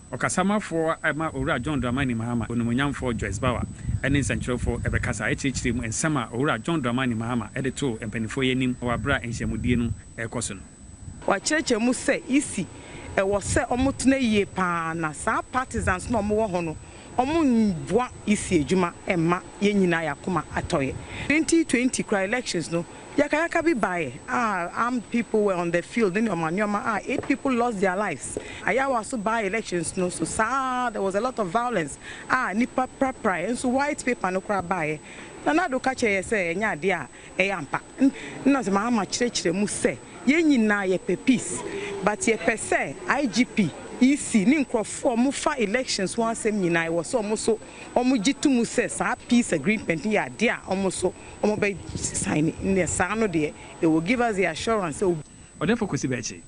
Okasama for Emma Ora John Dramani Mahama, Unumunyan for Joyce Bauer, and in Central for Ebekasa HHM and Sama Ora John Dramani Mahama, editor and Penifoyanim or Bra and Shamudino Ecoson. What church must say, easy, was set omutne ye pa na sa partisans no more hono. Omun voa isi ejuma emma yenyina yakuma atoye. 2020 cry elections no. Yakayaka be by armed people were on the field. Then 8 people lost their lives. Ayawa so by elections no so there was a lot of violence. Nipa prapra and so white paper no cry by. Nana do catch ye say nya dia yampa. Na se mama chire mu say yenyina ye pe peace. But ye per se IGP EC ni nkrofo mu fa elections one sem nyina was almost so omugitu mu say sa peace agreement ya dia almost so be sign in the sano there they will give us the assurance so therefore Kasiebo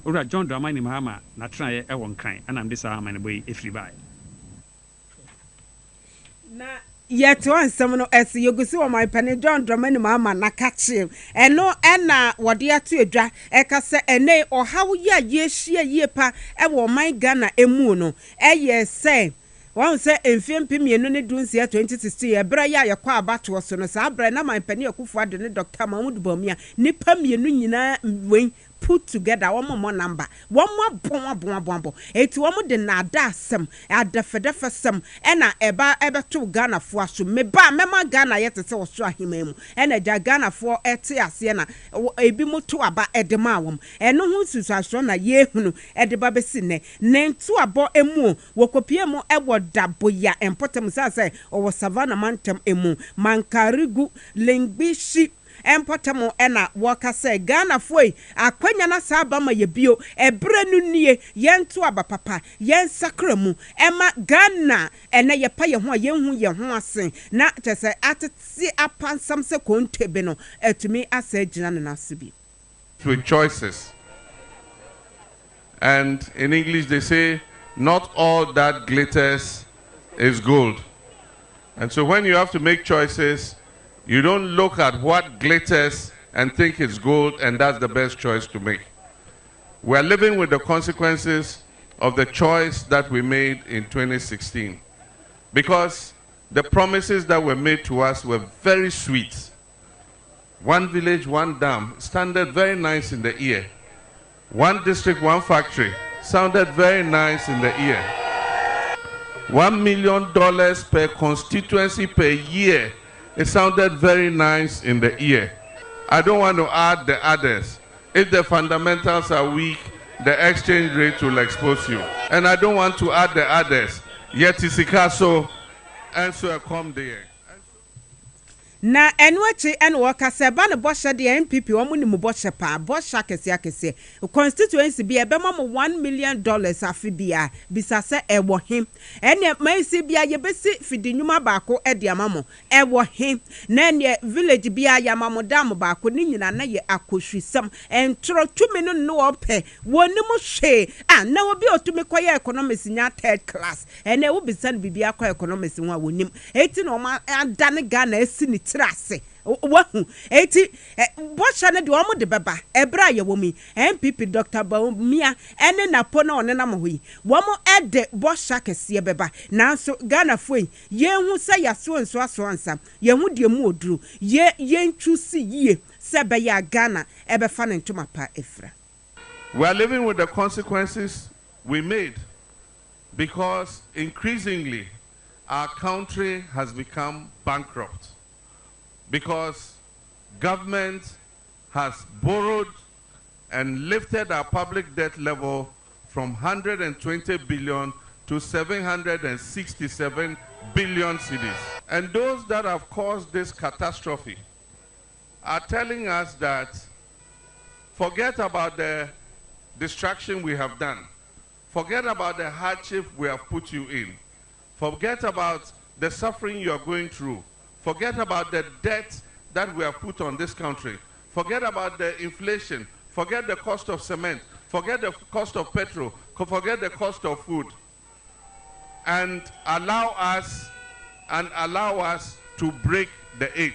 Ora John Dramani Mahama na try e won kan and am this man boy efri bai na yet one seminal as you go see my penny John Dramani Mahama na catch him and no na what dia to edwa e ka se ene or how ye share ye pa e wo my Ghana emu no ye say one say enfiem pimienu ne dunsia 2016 ebra ya yakwa abato so no sa abra na man pani akufo ade ne Dr. Mahmoud Bamia nipa mienu nyina wen put together one more number one more eti one de na ada asem adafedefe sem ena eba to Ghana fo aso meba mema Ghana yete se wo so ahememu ena ja Ghana fo ete ase na ebi moto aba edema awom eno hu susu aso na ye hunu edeba besi ne ntu abo emu wokopie mu ewo daboya empotem say owo savana mantem emu mankarigu lengbishi empotamo ena waka say Ghana foi akwanya na saba ma yebio ebrenu nie yento abapapa yen sakramu ema Ghana ena yepa ye ho ye ho asen na tese ateti apansam se kontebe no etumi asagina na nasibi with choices, and in English they say not all that glitters is gold, and so when you have to make choices, you don't look at what glitters and think it's gold and that's the best choice to make. We're living with the consequences of the choice that we made in 2016 because the promises that were made to us were very sweet. One village, one dam sounded very nice in the ear. One district, one factory sounded very nice in the ear. $1 million per constituency per year. It sounded very nice in the ear. I don't want to add the others. If the fundamentals are weak, the exchange rate will expose you. And I don't want to add the others. Yet isikaso and so come there. na enwechi en waka se ba ne boshe de NPP omu ni mu boshe pa boshe akese constituency bi ebe mo $1 million afibia bisa se ewo him ene maisi bia ye besi fidi nyuma baako e de amamo ewo him na ne village bia ya mamo dam baako ni nyina na ye akohwisam entro tumi no ope woni mu hwe na obi otumi koye economics nya third class ene wo bisa bibia koye economics nwa wonim eti no ma adane Ghana esi ni trase wahu eti bosha ne de omo de baba ebra ye womi MPP Dr. Bawumia ene napo na one na mohi womo ede bosha kese beba nanso Ghana foi ye hu se yaso nso aso ansa ye hu de mu oduru ye ntwu si yie se be ya Ghana ebe fa ne ntoma pa efra. We are living with the consequences we made because increasingly our country has become bankrupt. Because government has borrowed and lifted our public debt level from 120 billion to 767 billion cedis. And those that have caused this catastrophe are telling us that forget about the distraction we have done. Forget about the hardship we have put you in. Forget about the suffering you are going through. Forget about the debt that we have put on this country. Forget about the inflation. Forget the cost of cement. Forget the cost of petrol. Forget the cost of food. And allow us to break the 8.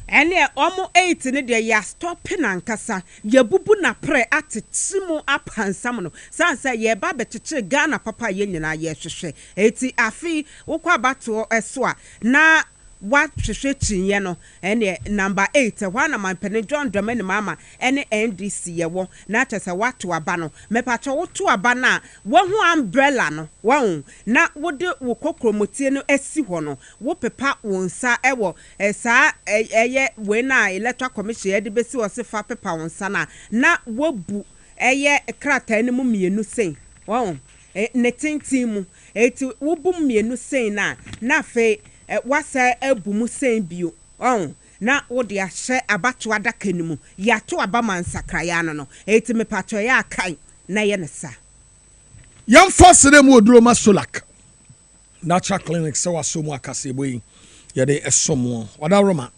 Ene omo 8 ne de ya stopping ankasa ye bubu na pre atetimu apansam no sansa ye ba becheche Ghana papa ye nyina ye hwehwe eti afi wokwa bato eso a na what hwehwe no ene number 8 wana mampene John Dramani mama ene NDC ye wo na chese wato aba no mepacho woto aba na wo hu umbrella no wo na wode wo kokromotie no asi ho no wo pepa wonsa ewo esa eye we na electoral commission ye de besi wo se fa pepa wonsa na wo bu eye krata ne mu mienu sen wo ne tintimu eti wo bu mienu sen na fe wasa ebumu sen bio na wode ahye abato adaka nimu yato abama nsakraya no eti mepato ya akai na ye ne sa yam fasere mu oduro masolak natural clinic se wasomu Kasiebo yi ye de esomo wada roma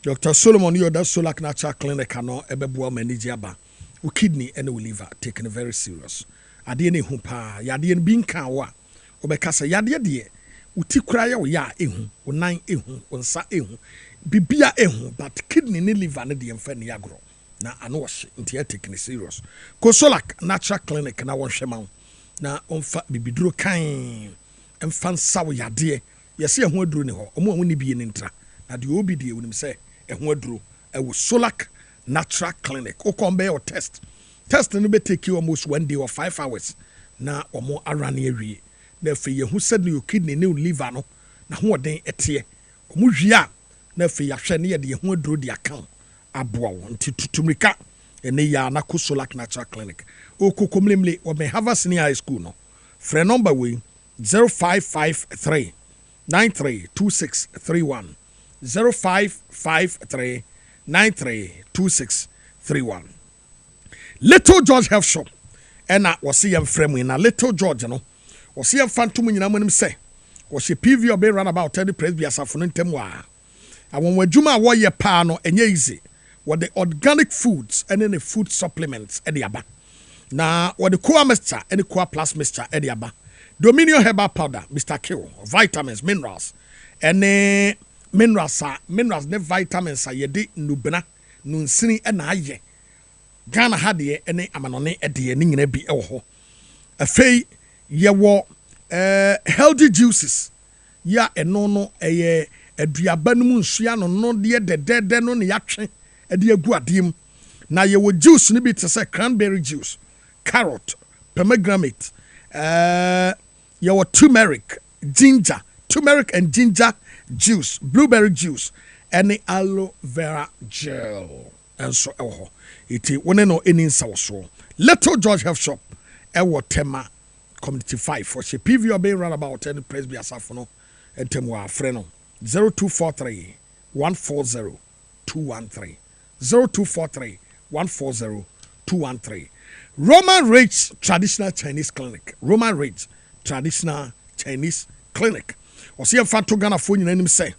Dr. Solomon Yoda Solak Natural Clinic ano ebeboa manage aba o kidney and o liver taken very serious ade ne hu pa yade ne bi nka wo a obekasa yade de utikura ya wo ya ehu onan ehu onsa ehu bibia ehu but kidney ne liver ne de emfa ne yagro na ano wo nti ya take ne serious ko Solak Natural Clinic na wo hwema na onfa bibiduro kan emfa nsa wo yade yesi ehu aduro ne ho omo ne bi ne ntra na de obi de wonim se ehu aduro ewo Solak Natural Clinic o come be your test no be take you almost 1 day or 5 hours na omo arane awie na fe ye hu said your kidney ne liver no na ho den etie omo hwia na fe ya hwe ne ye de ehu aduro de account aboa nti tutumrika ene ya na ko Solak Natural Clinic o kokomlemle o me Harvard High School no free number we 0553 932631 0553 932631 Little George Health Shop ena wose yem frame na Little George no wose yem fantom nyina monim se wose PV obe run about 30 praise bi asafo no ntem wa awon wadwuma wo ye pa no enye easy with the organic foods and any food supplements edi aba na with the Coa Mixture and the Coa Plus Mixture edi aba Dominion Herbal Powder Mr. Kill vitamins minerals and minerals ne vitamins are yedi nubena nunsini ena aye Ghana hade ene amanone ede ne nyina bi ewo ho afei ye wo healthy juices ya eno no eye aduaba no mu nsua no de dedede no ne yatwe ede agu adem na ye wo juice ne bi te say cranberry juice carrot pomegranate ye wo turmeric and ginger juice, blueberry juice, and aloe vera gel. And so, it one no any so. Little George Health Shop, Tema Community 5 for she PV Bay run about 10 Presby Asafono and Temwa Freno 0243 140 213 0243 140 213 Roman Ridge Traditional Chinese Clinic. Roman Ridge Traditional Chinese Clinic. Osi yɛmfa to Ghana fo nyina nim sɛ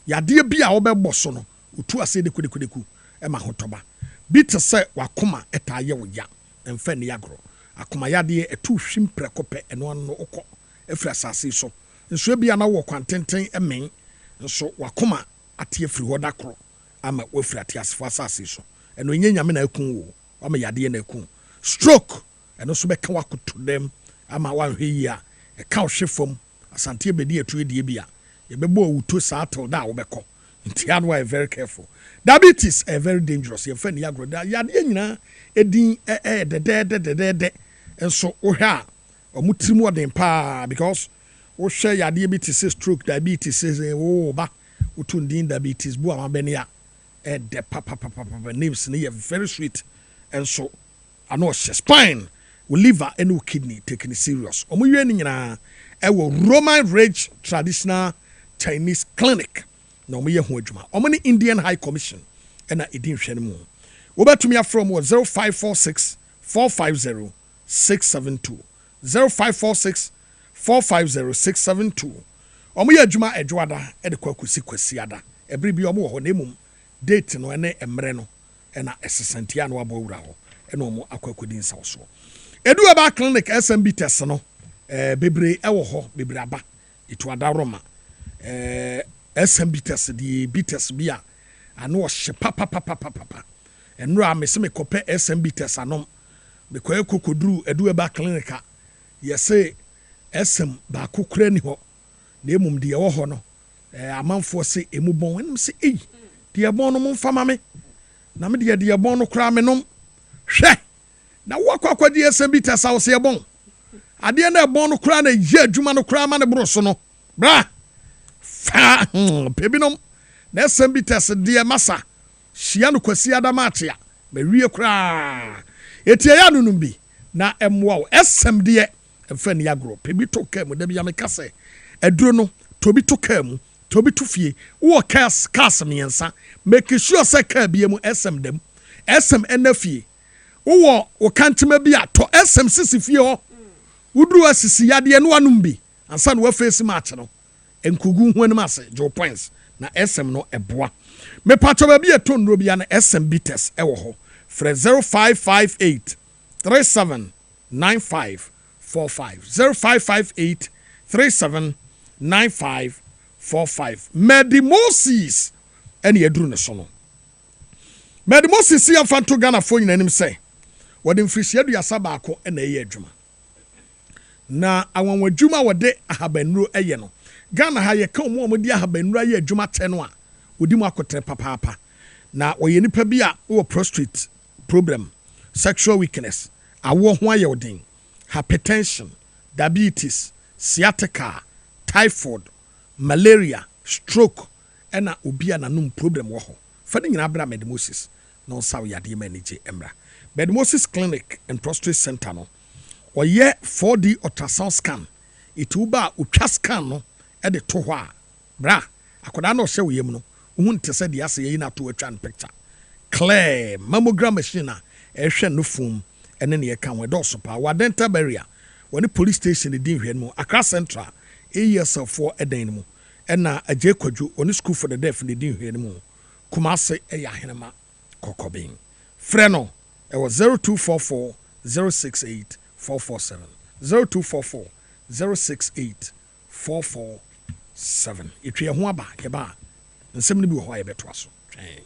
yadeɛ bi a wobɛbɔ so no utu ase de kudeku ɛma hotoba bi te sɛ wakoma ɛta yɛ wo ya ɛmfa ne yagro akoma yadeɛ ɛtu hwim prekopɛ ɛno ano okɔ ɛfiri asase so nso bi ana wɔ kwantenten ɛmen nso wakoma ate afiri hɔ da koro ama wafiri ate asefo asase so ɛno nyɛ nyame na akun wo ama yadeɛ na akun stroke ɛno so bɛka wakoto dem ama wanhwɛ yi a ɛka hwe fam asante bedi etu die bia ye bebo wuto satel da wo beko nti adwa very careful diabetes is very dangerous ye fa ni agro da ya de nyina edin de enso wo hwa omutirimu odin pa because wo hwe ya diabetes stroke diabetes wo ba wuto ndin diabetes bu amabene a de papa names ne very sweet enso ano spine wo liver and wo kidney taking it serious omuye ni nyina ewo Roman Ridge Traditional Chinese Clinic na omo ye ho adwuma omo ni Indian High Commission na edin hwe mu wobɛtumi afrɛ mu wɔ 0546 450 672 0546 450 672 ɔmo yɛ adwuma adwoada ɛde kɔ akɔsi ada ɛbere bi ɔmo wɔ hɔ na emum date no ɛne mmerɛ no ɛna ɛsesantia no abɔ wura hɔ ɛna ɔmo akɔ akɔdi nsaw so edu aba clinic SMB test no bebree ɛwɔ hɔ bebree aba itu adaroma SMB test di B test bi a ano ɔhye papapapapapa ɛnura a mese mekɔpɛ SMB test anom mekɔyɛ kokoduru edu aba clinic a yɛse SM baako kura ni hɔ na emum deɛ ɛwɔ hɔ no amanfoɔ se emu bɔn ɛnum se eyi deɛ bɔn no mo mfa ma me na me deɛ bɔn no kura me nom hwɛ na wakɔ di SMB test a wo se ɛbɔn adeɛ na ɛbɔn no kura na yɛ adwuma no kura ma ne boro so no bra fa pebinom na SMB test deɛ masa hyia no kwasi adama atea mawie kura etie ya nunum bi na ɛmoa wo SM deɛ ɛmfa ni agro pebi to ka mu da bi ya me kase aduro no tobi to ka mu tobi to fie wo cars miensa make sure say car bi mu SM dem SM enafie wo kantema bi ato SM sisi fie ho wuduru asisi yade no anum bi ansa no face match no enkugu hu anim ase Joe points na SM no eboa me pacho ba bi eto ndro bi ya na SM bites ewo ho frɛ 0558 379545 0558 379545 Medimosis ɛne yɛduru ne so no Medimosis yɛ fanto Ghana fo nyinanim sɛ wɔde mfirihyia duasa baako ɛna ɛyɛ adwuma na awanwa adwuma wɔde ahabanuro ɛyɛ no Ghana ha yɛ ka mu di ahabanuro ayɛ adwuma tɛ no a wɔdi mu akotere papaapa na wɔyɛ nipa bi a wɔ prostate problem sexual weakness awo ho ayɛ odin hypertension diabetes sciatica typhoid malaria stroke ɛna obi a nanum problem wɔ hɔ fa ne nyina bra Medimosis na ɔsaw yade ma anigye emra Medimosis clinic and prostate center no ɔyɛ 4D ultrasound scan itu ba otwa scan no ɛde to hɔ a bra akoda na ɔhyɛ wo yam no ohun te sɛ de ase yɛ na to atwa picture clear mammogram machine a ɛhwɛ no fom ɛne ne yɛka ho dɔso pa wa dental barrier wɔne police station di nhwɛ no mu Accra Central ASL4 ɛdan no mu ɛna agye kwadwo ɔne school for the deaf ne di nhwɛ no mu Kumase ɛyɛ ahenema kɔkɔben frɛ no ɛwɔ 0244 068 447 0244 068 447 etwe ho aba keba nsɛm no bi wɔ hɔ a yɛbɛtoa so twɛn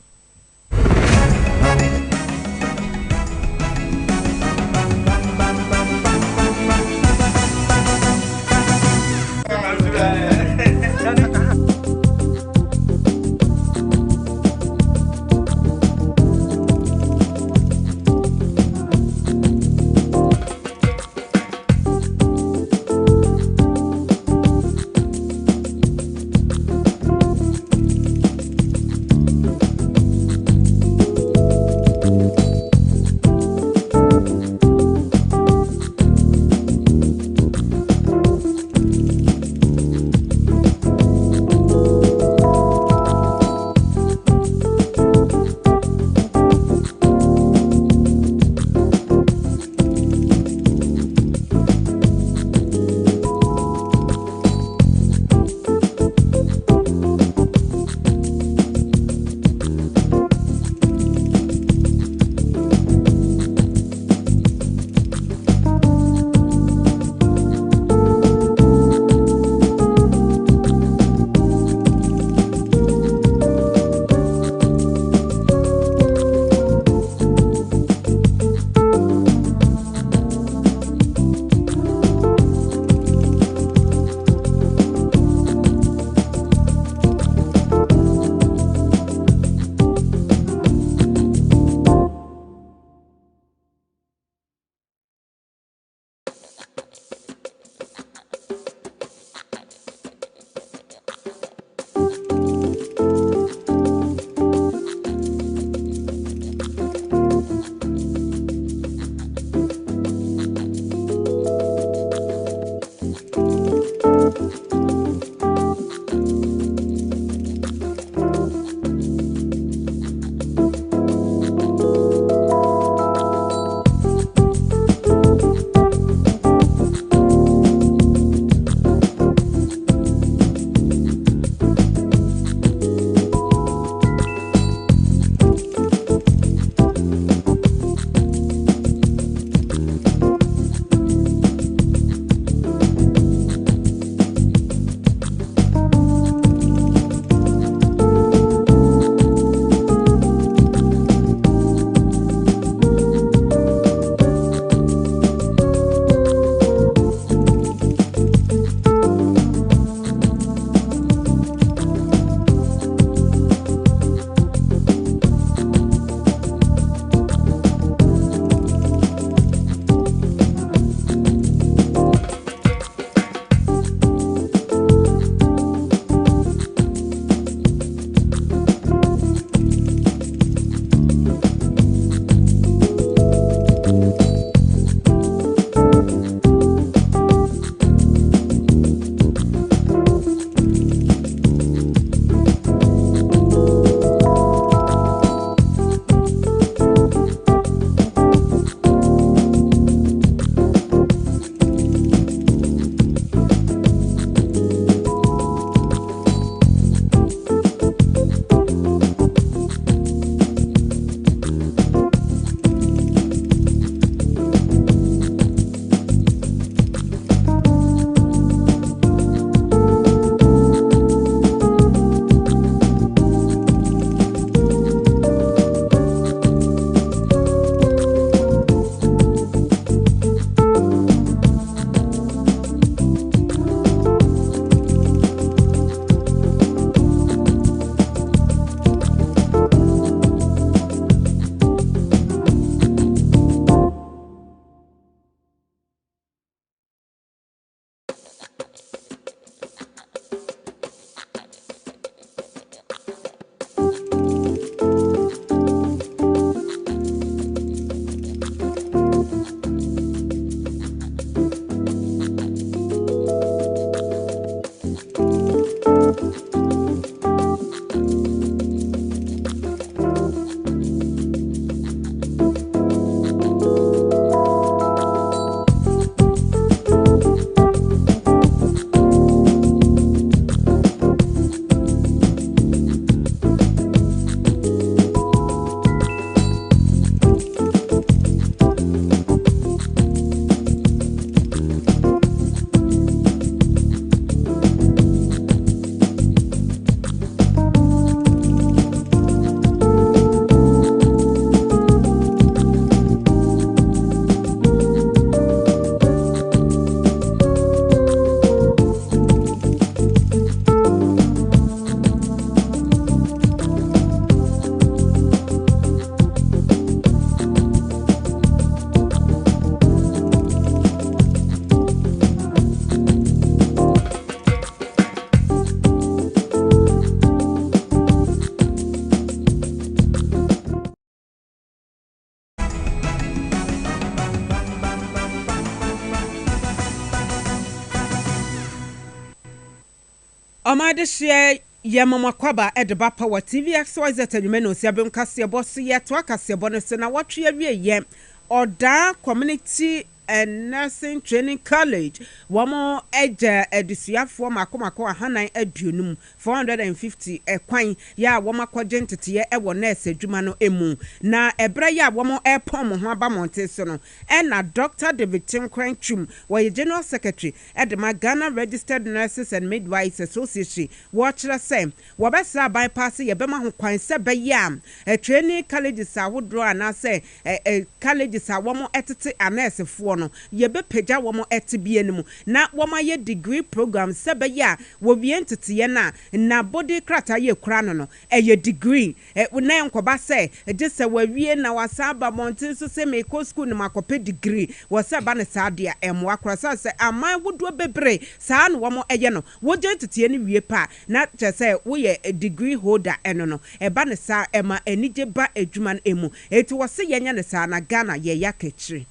Amade share Yamama Kwaba at the Power TV XYZ and Meno Sabim Kasiebo Sia to Kasiebo na what ye or da community and nursing training college wamo eja edisuafo makomako hanan adunum 450 ekwan ya wama kwagentete ye ewo nurse adwuma no emu na ebra ya wamo epom ho aba monte so no na Dr. David Timkwanchum wo general secretary at the Ghana Registered Nurses and Midwives Association watchra say wobesa bypass ye bema ho kwan se beyam training colleges awodro ana say colleges awamo etete anesefo no yebe peja womo etibie nemu na woma ye degree program sebe ya wo wie ntete na body krata ye kura no ye degree na enkoba se je se wa wie na wasaba montin so se me ko school na makope degree wo se ba ne saade a emwa krasa se aman wodo bebre saa no womo eye no wo je ntete ne wie pa na che se wo ye degree holder eno no ba ne saa ema enije ba adwuma emu eti wo se yenya ne saa na Ghana ye yakechiri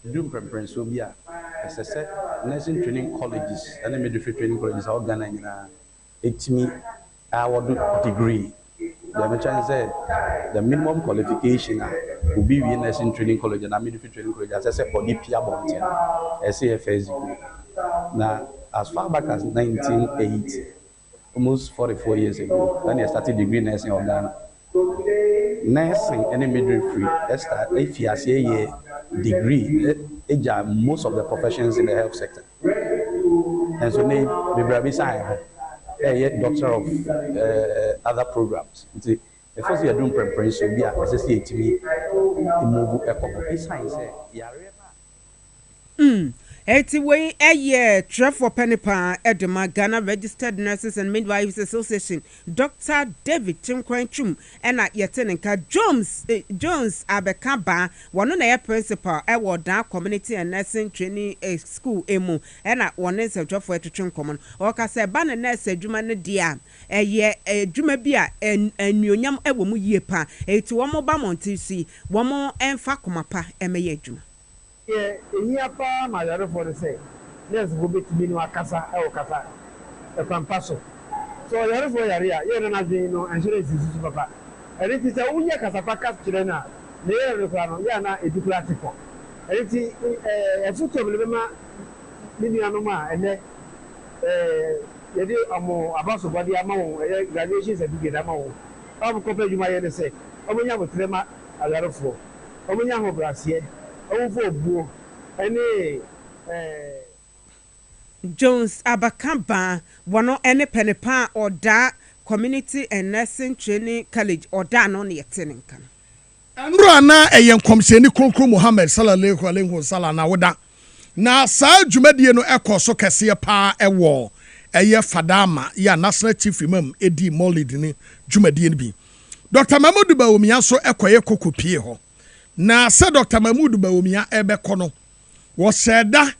Doing preference will be as I said, nursing training colleges and midwifery training colleges are Ghana. It's me, our degree. The chance said the minimum qualification will be in nursing training college and midwifery training college, as I said, for DPA Bontian, SAFS. Now, as far back as 1980, almost 44 years ago, when I started degree nursing in Ghana. Nursing and midwifery, if you say a degree, most of the professions in the health sector. And so they doctor of other programs. The first year doing preparation, we are associated to me move a science. Eti wey Trevor Penipa Edema Ghana Registered Nurses and Midwives Association Dr. David Timkwanchum ena yetenenka Jones Abekaba wano na principal ewo da community and nursing training school emu ena wone se Trevor etwetwe common o ka se ba na nurse adwuma ne dia adwuma bi a anuonyam ewo mu yie pa eti wo mo ba montisi wo mo enfa komapa emeye adwuma here pa major for the say let's go bit minu akasa e okasa e pampaso so yare for yare ya ye na dey no insurance is papa and it is a unya kasa pa kas kire na le yare kwa no ya na educatico and it e futo me ma minu anu ma ene ye dey amo abaso body ama wo graduation certificate ama wo am ko pe juma ye dey say omunya mo trema yare for omunya ho brasie Jones Abakamba wano ene penepa or da community and nursing training college or da no ne yetenenka Nro na eyenkomseni kronkron Muhammad sallallahu alaihi wasallam na woda na saa dwumadie no ekoso kese pa ewo eye fadama ya national chief imam edi Maulid ni dwumadie ni bi Dr. Mahmoud Bawumia so ekoye kokopie ho na se Dr. Mahmoud Bawumia ebeko no wo seda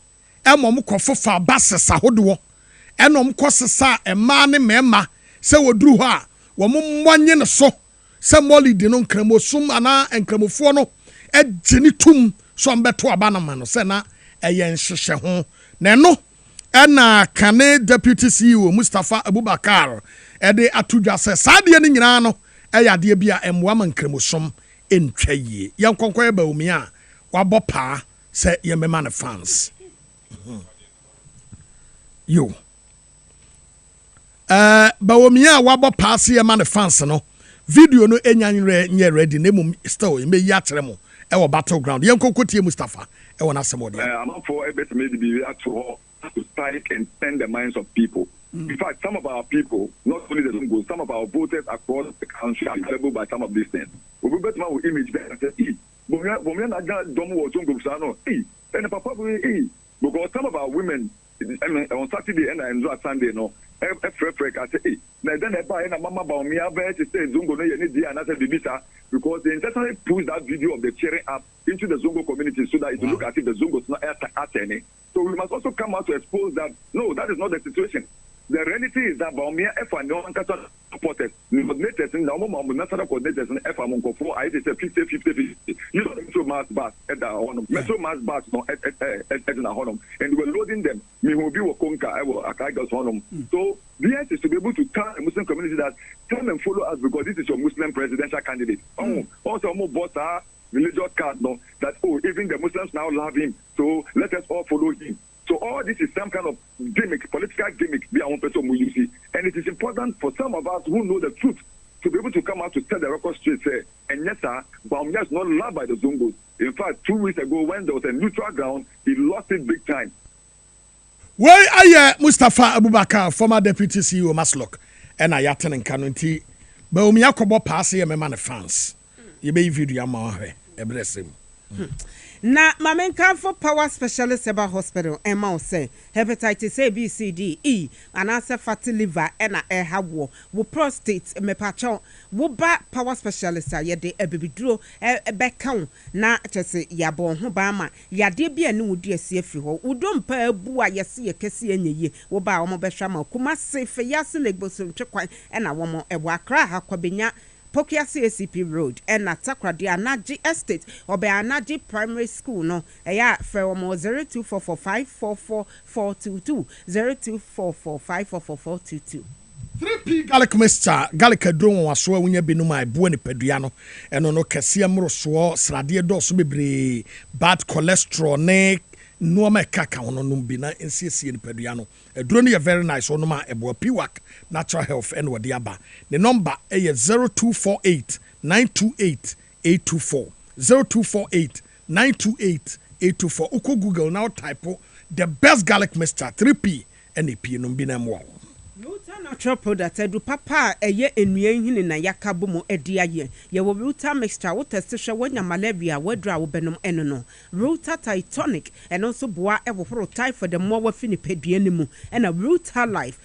emom kofofa basesa hodo enom kosesa ema ne mema se woduru ho a wo mmanye ne so se Maulid no nkramosum ana nkramofo no egini tum so mbeto abanama no se na eyen hyehye ho na no ena kane deputy CEO Mustafa Abubakar ede atudwa se saade ne nyina no eyade bia emwa mankramosom entwaye yankonkwa Bawumia wabɔ pa se yemema ne fans yo Bawumia wabɔ pa se yemema ne fans no video no enyanre nye ready na mum still me yi akyere mo e battleground yankonkotie Mustafa e wona asemo dia I'm for ebetime di bi ato to strike and turn the minds of people. In fact, some of our people, not only the Zongos, some of our voters across the country are disabled by some of these things. We will bet my image there and say, because some of our women, on Saturday and on Sunday, no, I say, then I buy a mama Bawumia to say Zongo no yeni and I said because they intentionally push that video of the cheering up into the Zongo community so that it will look as if the Zongo is not attending. So we must also come out to expose that no, that is not the situation. the reality is that Baumia F1 no one can supporters, coordinators in the moment, national coordinators in F1 for I say 50-50. You know, Metro Mass bus at the Honum, Metro Mass bus no at the Honum, and we're loading them. Me will be a conca, I will a Kaigas Honum. So the answer is to be able to tell the Muslim community that come and follow us because this is your Muslim presidential candidate. Also, more boss religious card, no, that even the Muslims now love him, so let us all follow him. So all this is some kind of gimmick, political gimmick, and it is important for some of us who know the truth to be able to come out to tell the record straight, say, and yes, sir, Baumia is not loved by the Zongos. In fact, 2 weeks ago, when there was a neutral ground, he lost it big time. Well, I Mustafa Abubakar, former deputy CEO Maslok, and I attend in Kanunti, Baumia Kobo pass here, my man fans. You may video my bless him. Na mamenka for power specialist about hospital Emma say hepatitis A B C D E and answer fatty liver and a hawo wo prostate me pacho wo ba power specialist ye de ebibiduro e be kan na chese yabon ho ba ma yade bia ne wodi asie afiri ho udom pa abu a yese ye kese anyeye wo ba wo mo be hwa ma kuma se fe yase legboso ntwekwan e na wo mo ebo akra ha kwabenya Pokia CACP Road and Natakradi Anaji Estate or by Anaji Primary School no eya Feromo 0244544422 0244544422 3P Gallic Mr. Gallic Don was so when you be no my buoni peduano and no Kasiemo so Sradia dos bebre bad cholesterol ne no ma kaka ono no bi na nsiesie ni peduano eduro no very nice ono ma ebo piwak natural health and wodi aba the number is 0248 928 824 0248 928 824 uko Google now type the best garlic mixture 3P and a P no bi na mo natural product edu papa eye enua hini na yakabo mo edi aye ye wo Ruta mixture wo test hwe wanya malaria wadra wo benom eno no Ruta Titanic and also boa e wo horo typhoid mo wa fini pedua ni mu na Ruta Life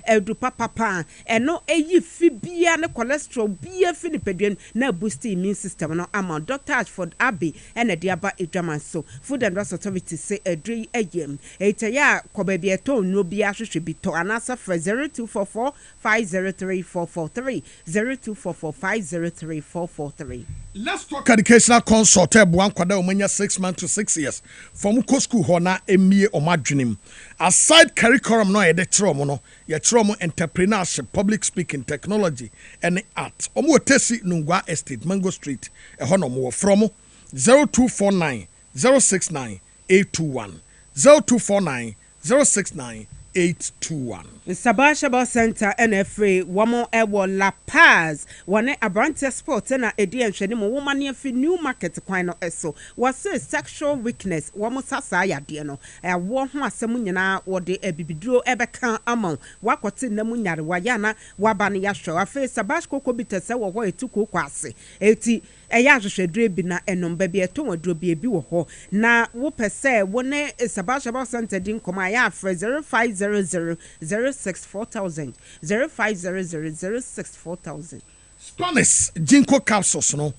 edu papa eno eyi fi bia ne cholesterol bia fini pedua na boost immune system no ama Dr. Ashford Abbey na de aba edwaman so Food and Drug Authority say edri ayem etaya koba bia to no bia hwehwe bi to anasa for 0244503443 0244503443. Let's talk educational consult buan kwada omanya 6 months to 6 years from co school hona emie omadwenim aside curriculum no yede tro no ye tro entrepreneurship public speaking technology and art omo tesi nungwa estate Mango Street hono mo from 0249 069 821 0249 069 821. Sabashaba Center NFA Wamo Ewo La Paz Wane Abrante Sport na edi enhwene mo woman ye fi new market kwan no eso was sexual weakness wamo sasa ya de no wo ho asem nyina wo de abibiduro ebeka amon wakote na mu nyare wa ya na waba ne ya hwe afa Sabash Koko bitese wo ho etuko kwase eti eya hwehwedure bi na enomba bi eto waduro bi ebi wo ho na wo pese wo ne Sabashaba Center din koma ya afre 0500 064,000 0500 Spanish Jinko capsules no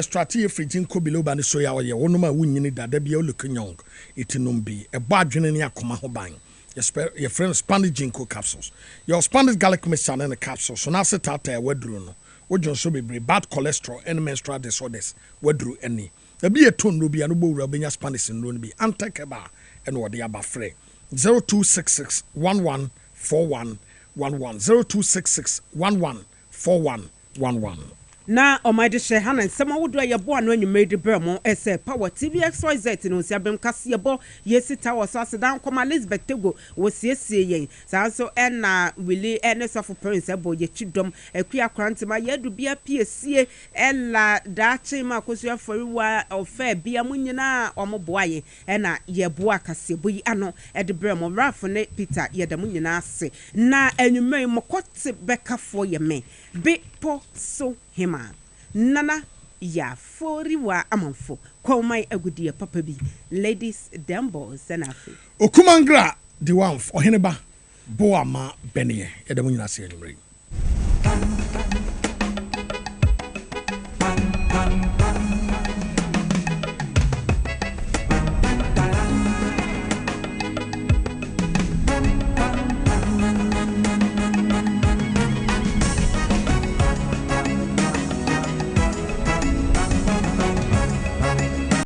strategy free Jinko below bani so ya ye wonuma wunyini dada bia olukunyong itinumbi e ba adwene ne akoma ho ban your friend Spanish Jinko capsules your Spanish garlic mixture and the capsules so now set out wadru no wojon so bebre bad cholesterol and menstrual disorders wadru any e bi eton no bia no bo wura benya Spanish no bi antakeba and wo de aba free 0266 114111 0266 114111. Na omaide she hanan sama wodo ye bo anu anwumede bremo ese power TV XYZ no si abem Kasiebo yesita wo so asedan koma Elizabeth Tego wo siesie yen sanso na Willie Ernest of Prince ebo ye chidom akua krantima ye du bia piesie ela dachi ma kosu aforiwa ofa bia munyina omoboaye na ye boa Kasiebo yi ano de bremo Ralph ne Peter ye da munyina ase na anwumai mokote bekafo ye me be po so hima nana ya foriwa amanfo komai agudie papa bi ladies dembo senafi okumangra the one oheneba boama benie edamu nyina se anwumai